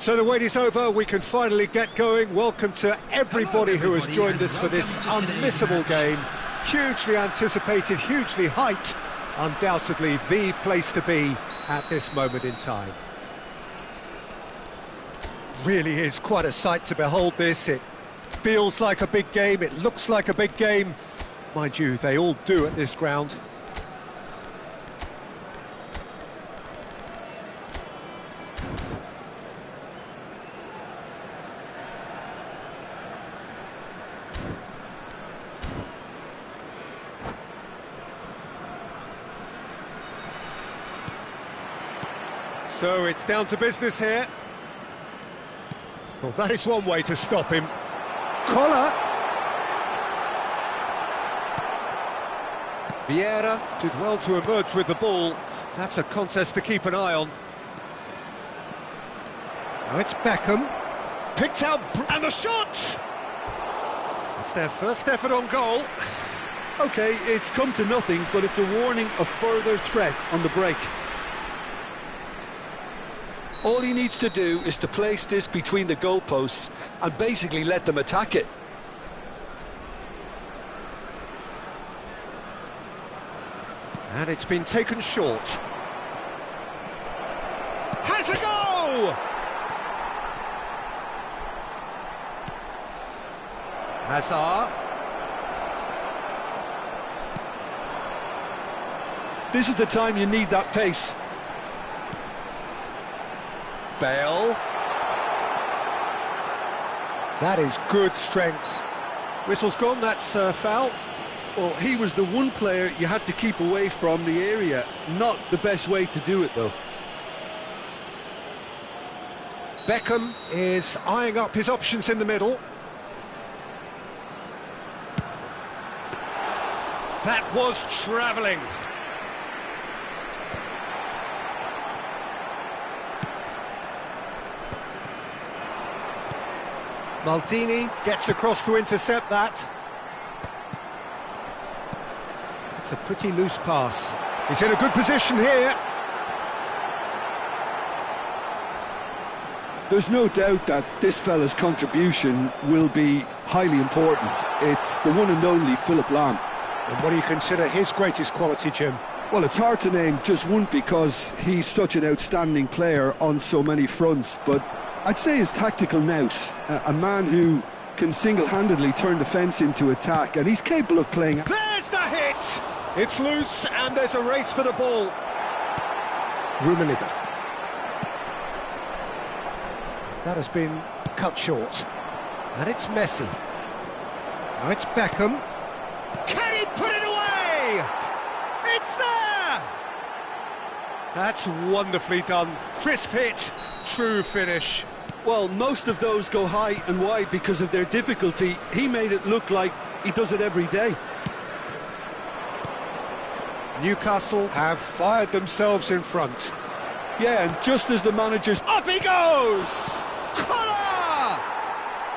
So the wait is over, we can finally get going. Welcome to everybody who has joined us for this unmissable game. Hugely anticipated, hugely hyped, undoubtedly the place to be at this moment in time. Really is quite a sight to behold this. It feels like a big game, it looks like a big game. Mind you, they all do at this ground. So it's down to business here. Well, that is one way to stop him. Collar. Vieira did well to emerge with the ball. That's a contest to keep an eye on. Now it's Beckham. Picked out, and the shot! It's their first effort on goal. OK, it's come to nothing, but it's a warning of further threat on the break. All he needs to do is to place this between the goalposts and basically let them attack it. And it's been taken short. Has a go! Hazard. This is the time you need that pace. Bale. That is good strength. Whistle's gone, that's foul. Well, he was the one player you had to keep away from the area. Not the best way to do it, though. Beckham is eyeing up his options in the middle. That was travelling. Maldini gets across to intercept that. It's a pretty loose pass. He's in a good position here. There's no doubt that this fella's contribution will be highly important. It's the one and only Philip Lahm. And what do you consider his greatest quality, Jim? Well, it's hard to name just one because he's such an outstanding player on so many fronts, but I'd say his tactical nous, a man who can single-handedly turn defence into attack, and he's capable of playing... There's the hit! It's loose, and there's a race for the ball. Rummenigge. That has been cut short. And it's Messi. Now it's Beckham. Can he put it away? It's there! That's wonderfully done. Crisp hit, true finish. Well, most of those go high and wide because of their difficulty. He made it look like he does it every day. Newcastle have fired themselves in front. Yeah, and just as the manager's... Up he goes! Collar!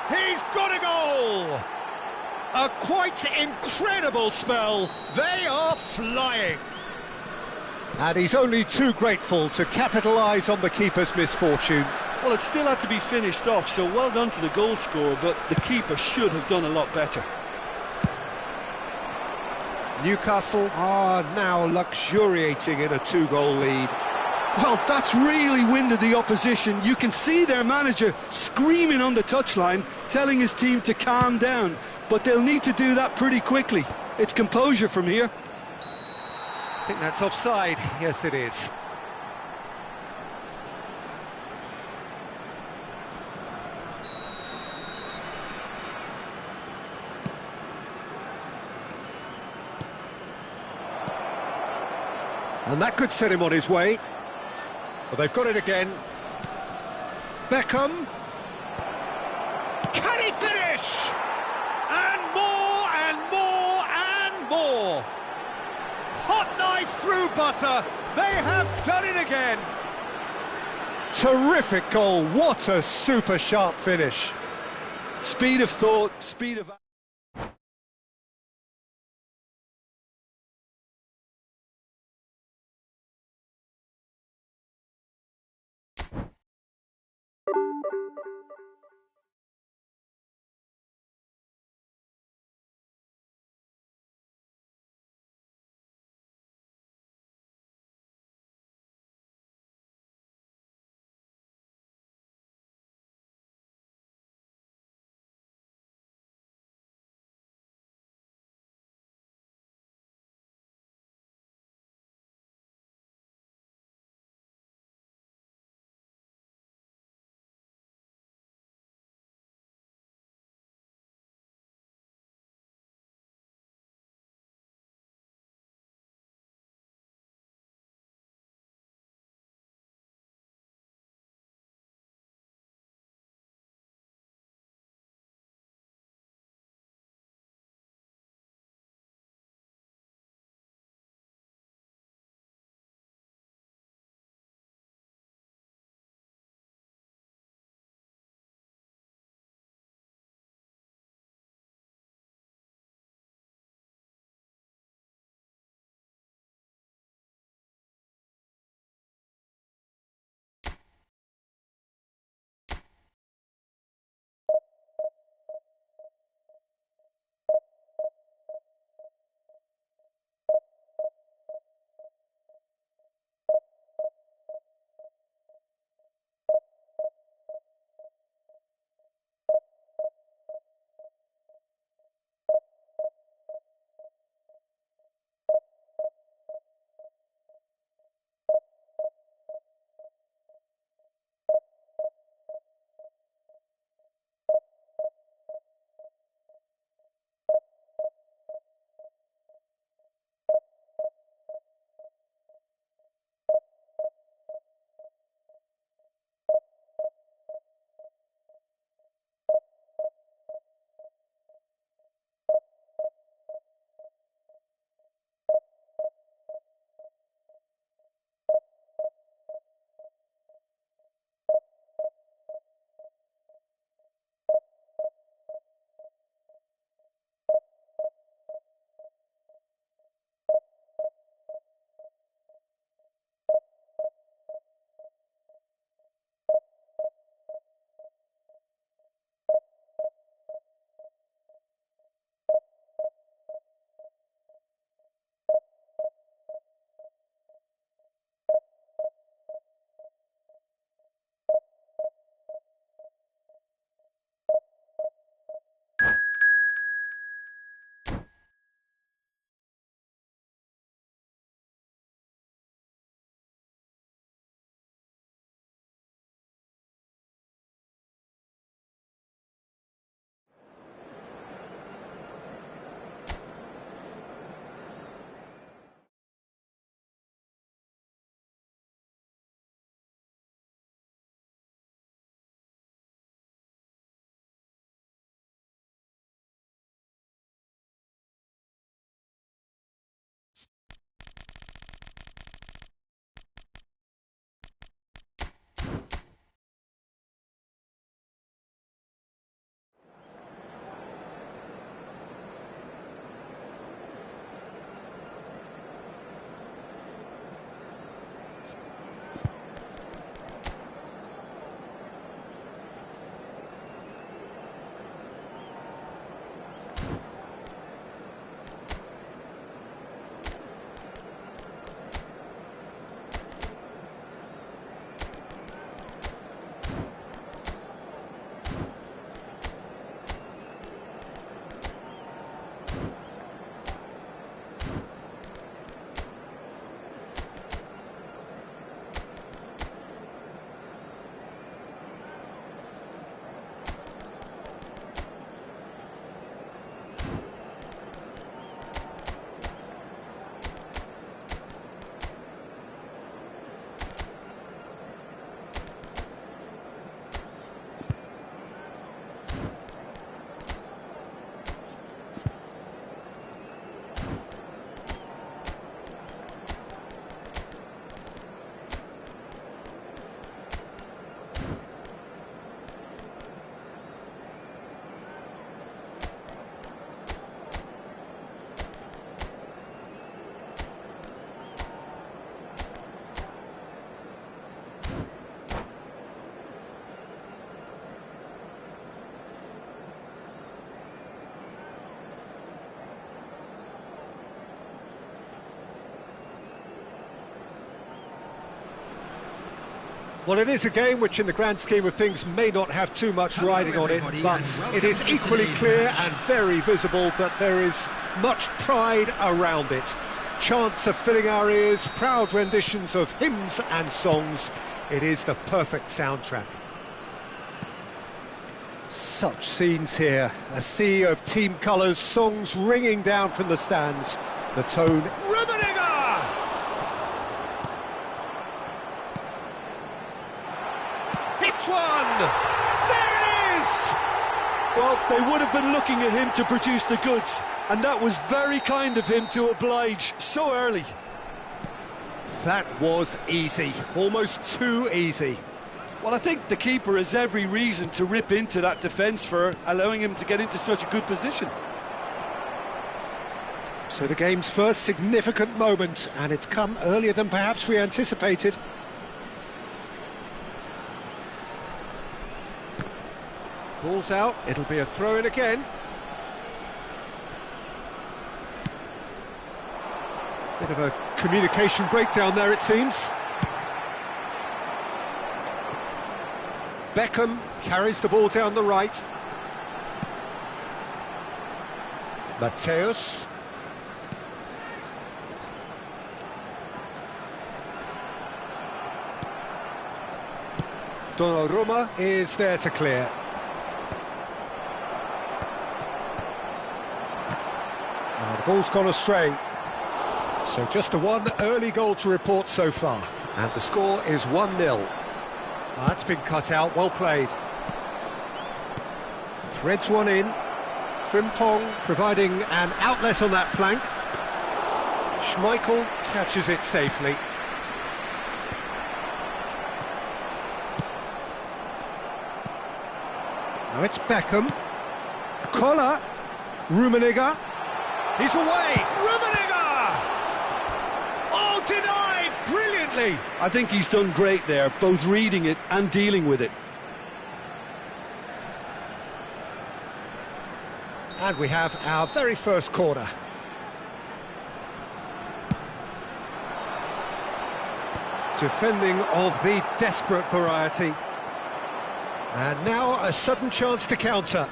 He's got a goal! A quite incredible spell. They are flying. And he's only too grateful to capitalise on the keeper's misfortune. Well, it still had to be finished off, so well done to the goal scorer, but the keeper should have done a lot better. Newcastle are now luxuriating in a two-goal lead. Well, that's really winded the opposition. You can see their manager screaming on the touchline, telling his team to calm down, but they'll need to do that pretty quickly. It's composure from here. I think that's offside. Yes, it is. And that could set him on his way. But they've got it again. Beckham. Can he finish? And more, and more, and more. Hot knife through butter. They have done it again. Terrific goal. What a super sharp finish. Speed of thought, speed of... Well, it is a game which in the grand scheme of things may not have too much riding on it, but it is equally clear and very visible that there is much pride around it. Chants are filling our ears, proud renditions of hymns and songs. It is the perfect soundtrack. Such scenes here, a sea of team colours, songs ringing down from the stands. The tone... Rummenigge! Hits one! There it is! Well, they would have been looking at him to produce the goods, and that was very kind of him to oblige so early. That was easy, almost too easy. Well, I think the keeper has every reason to rip into that defence for allowing him to get into such a good position. So the game's first significant moment, and it's come earlier than perhaps we anticipated. Ball's out, it'll be a throw-in again. Bit of a communication breakdown there, it seems. Beckham carries the ball down the right. Mateus. Donnarumma is there to clear. The ball's gone astray. So just the one early goal to report so far. And the score is 1-0. That's been cut out, well played. Threads one in. Frimpong providing an outlet on that flank. Schmeichel catches it safely. Now it's Beckham. Koller. Rummenigge. He's away. Rummenigge! Oh, denied brilliantly. I think he's done great there, both reading it and dealing with it. And we have our very first corner. Defending of the desperate variety. And now a sudden chance to counter.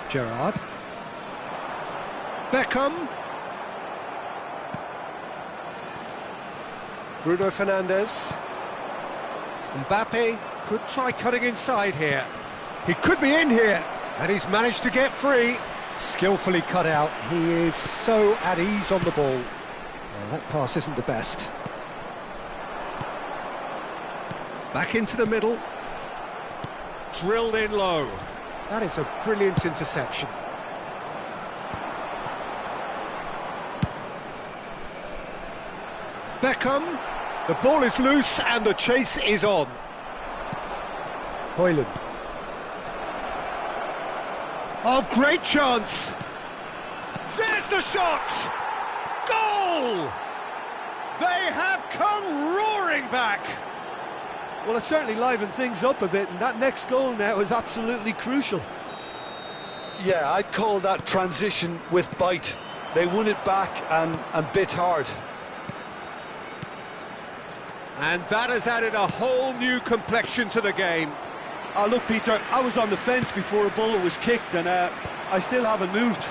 Gerrard. Beckham. Bruno Fernandes. Mbappe could try cutting inside here. He could be in here, and he's managed to get free. Skillfully cut out. He is so at ease on the ball. Well, that pass isn't the best. Back into the middle. Drilled in low. That is a brilliant interception. Beckham. The ball is loose and the chase is on. Højlund. Oh, great chance! There's the shot! Goal! They have come roaring back! Well, it certainly livened things up a bit, and that next goal now is absolutely crucial. Yeah, I'd call that transition with bite. They won it back and bit hard. And that has added a whole new complexion to the game. Oh, look, Peter, I was on the fence before a ball was kicked, and I still haven't moved.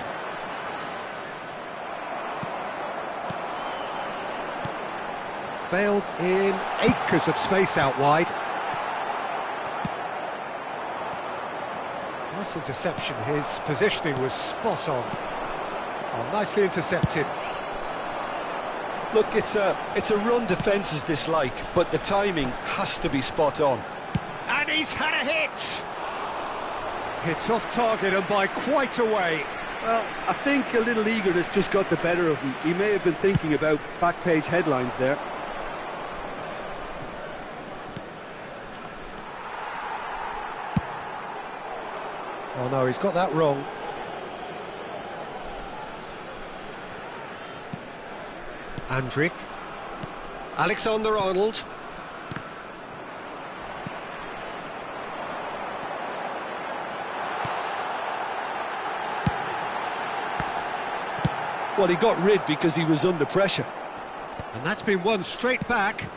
Bale in acres of space out wide. Nice interception, his positioning was spot on. Oh, nicely intercepted. Look, it's a run defence this like, but the timing has to be spot on. And he's had a hit! Hits off target and by quite a way. Well, I think a little eagerness just got the better of him. He may have been thinking about back-page headlines there. Oh no, he's got that wrong. Andrik. Alexander-Arnold. Well, he got rid because he was under pressure. And that's been won straight back.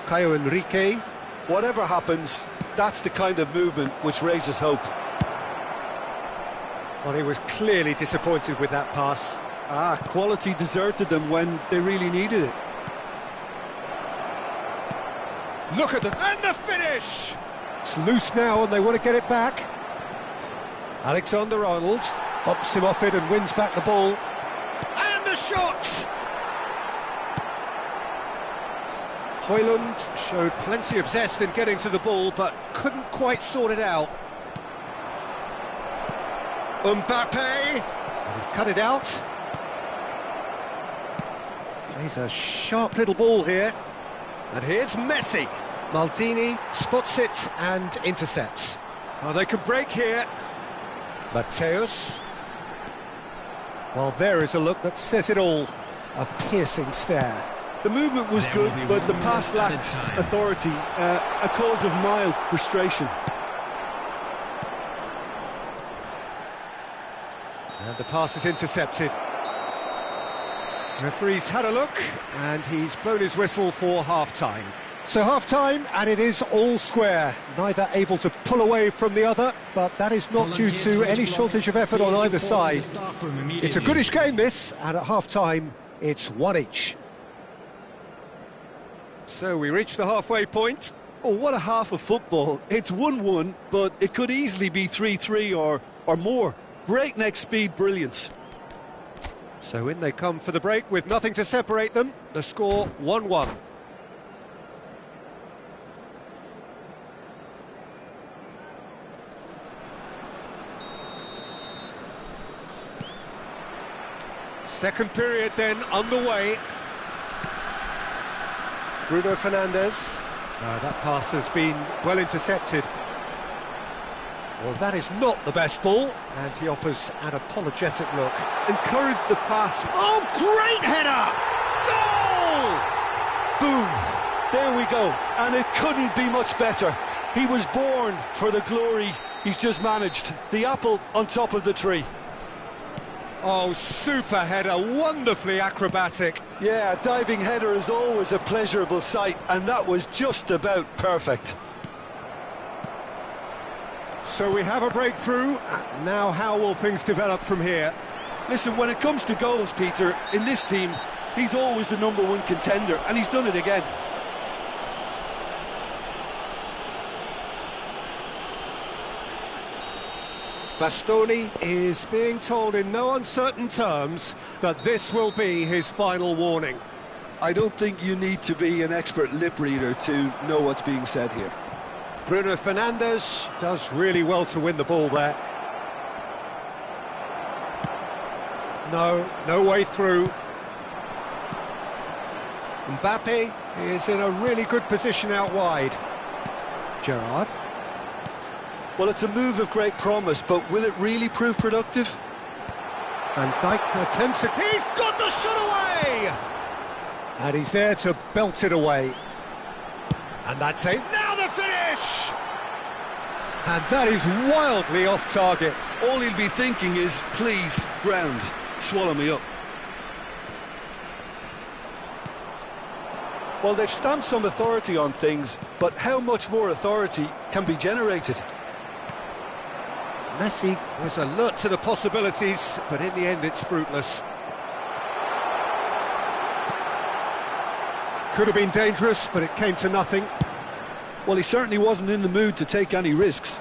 Caio Henrique. Whatever happens, that's the kind of movement which raises hope. Well, he was clearly disappointed with that pass. Quality deserted them when they really needed it. Look at the... and the finish! It's loose now and they want to get it back. Alexander-Arnold hops him off it and wins back the ball. And the shot! Højlund showed plenty of zest in getting to the ball, but couldn't quite sort it out. Mbappe! And he's cut it out. Plays a sharp little ball here. And here's Messi. Maldini spots it and intercepts. Oh, they could break here. Mateus. Well, there is a look that says it all. A piercing stare. The movement was good, but the pass lacked authority, a cause of mild frustration. And the pass is intercepted. Referee's had a look, and he's blown his whistle for half-time. So half-time, and it is all square. Neither able to pull away from the other, but that is not due to any shortage of effort on either side. It's a goodish game, this, and at half-time, it's one each. So we reach the halfway point. Oh, what a half of football. It's 1-1, but it could easily be 3-3 or more. Breakneck speed brilliance. So in they come for the break with nothing to separate them. The score 1-1. Second period then underway. Bruno Fernandes. That pass has been well intercepted. Well, that is not the best ball, and he offers an apologetic look. Encourage the pass. Oh, great header! Goal! Boom! There we go, and it couldn't be much better. He was born for the glory he's just managed. The apple on top of the tree. Oh, super header, wonderfully acrobatic. Yeah, a diving header is always a pleasurable sight, and that was just about perfect. So we have a breakthrough. Now how will things develop from here? Listen, when it comes to goals, Peter, in this team, he's always the #1 contender, and he's done it again. Bastoni is being told in no uncertain terms that this will be his final warning. I don't think you need to be an expert lip reader to know what's being said here. Bruno Fernandes does really well to win the ball there. No way through. Mbappe is in a really good position out wide. Gerrard. Well, it's a move of great promise, but will it really prove productive? Van Dijk attempts it. He's got the shot away! And he's there to belt it away. And that's it. Now the finish! And that is wildly off target. All he'll be thinking is, please, ground, swallow me up. Well, they've stamped some authority on things, but how much more authority can be generated? Messi was alert to the possibilities, but in the end it's fruitless. Could have been dangerous, but it came to nothing. Well, he certainly wasn't in the mood to take any risks.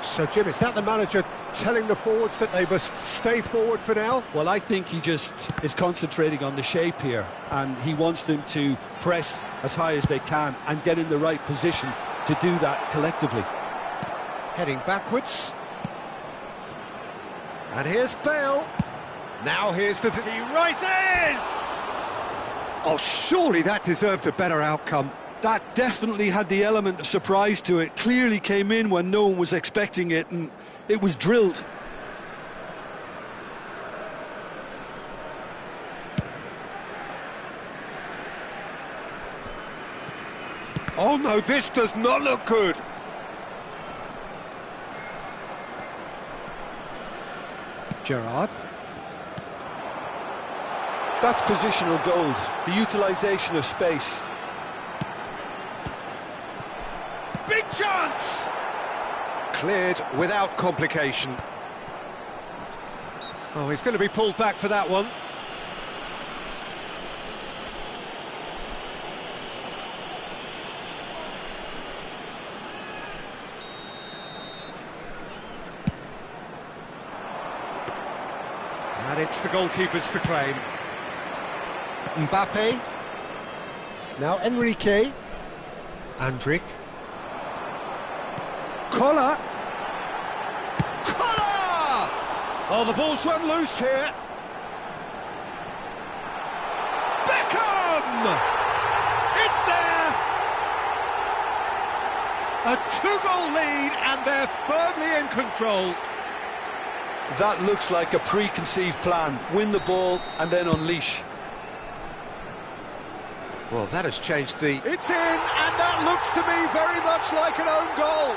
So, Jim, is that the manager telling the forwards that they must stay forward for now? Well, I think he just is concentrating on the shape here, and he wants them to press as high as they can and get in the right position to do that collectively. Heading backwards. And here's Bale. Now here's he rises! Oh, surely that deserved a better outcome. That definitely had the element of surprise to it. Clearly came in when no one was expecting it, and it was drilled. Oh no, this does not look good. Gerrard. That's positional gold, the utilisation of space. Big chance! Cleared without complication. Oh, he's going to be pulled back for that one. And it's the goalkeepers to claim. Mbappe. Now Enrique. Andrick. Collar. Collar! Oh, the ball's run loose here. Beckham! It's there! A 2-goal lead and they're firmly in control. That looks like a preconceived plan. Win the ball and then unleash. Well, that has changed the... It's in, and that looks to me very much like an own goal.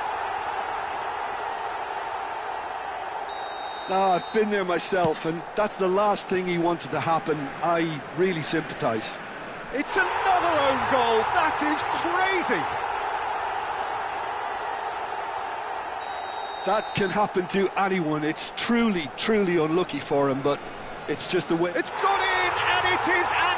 I've been there myself, and that's the last thing he wanted to happen. I really sympathise. It's another own goal. That is crazy. That can happen to anyone. It's truly, truly unlucky for him, but it's just the way... It's gone in, and it is out.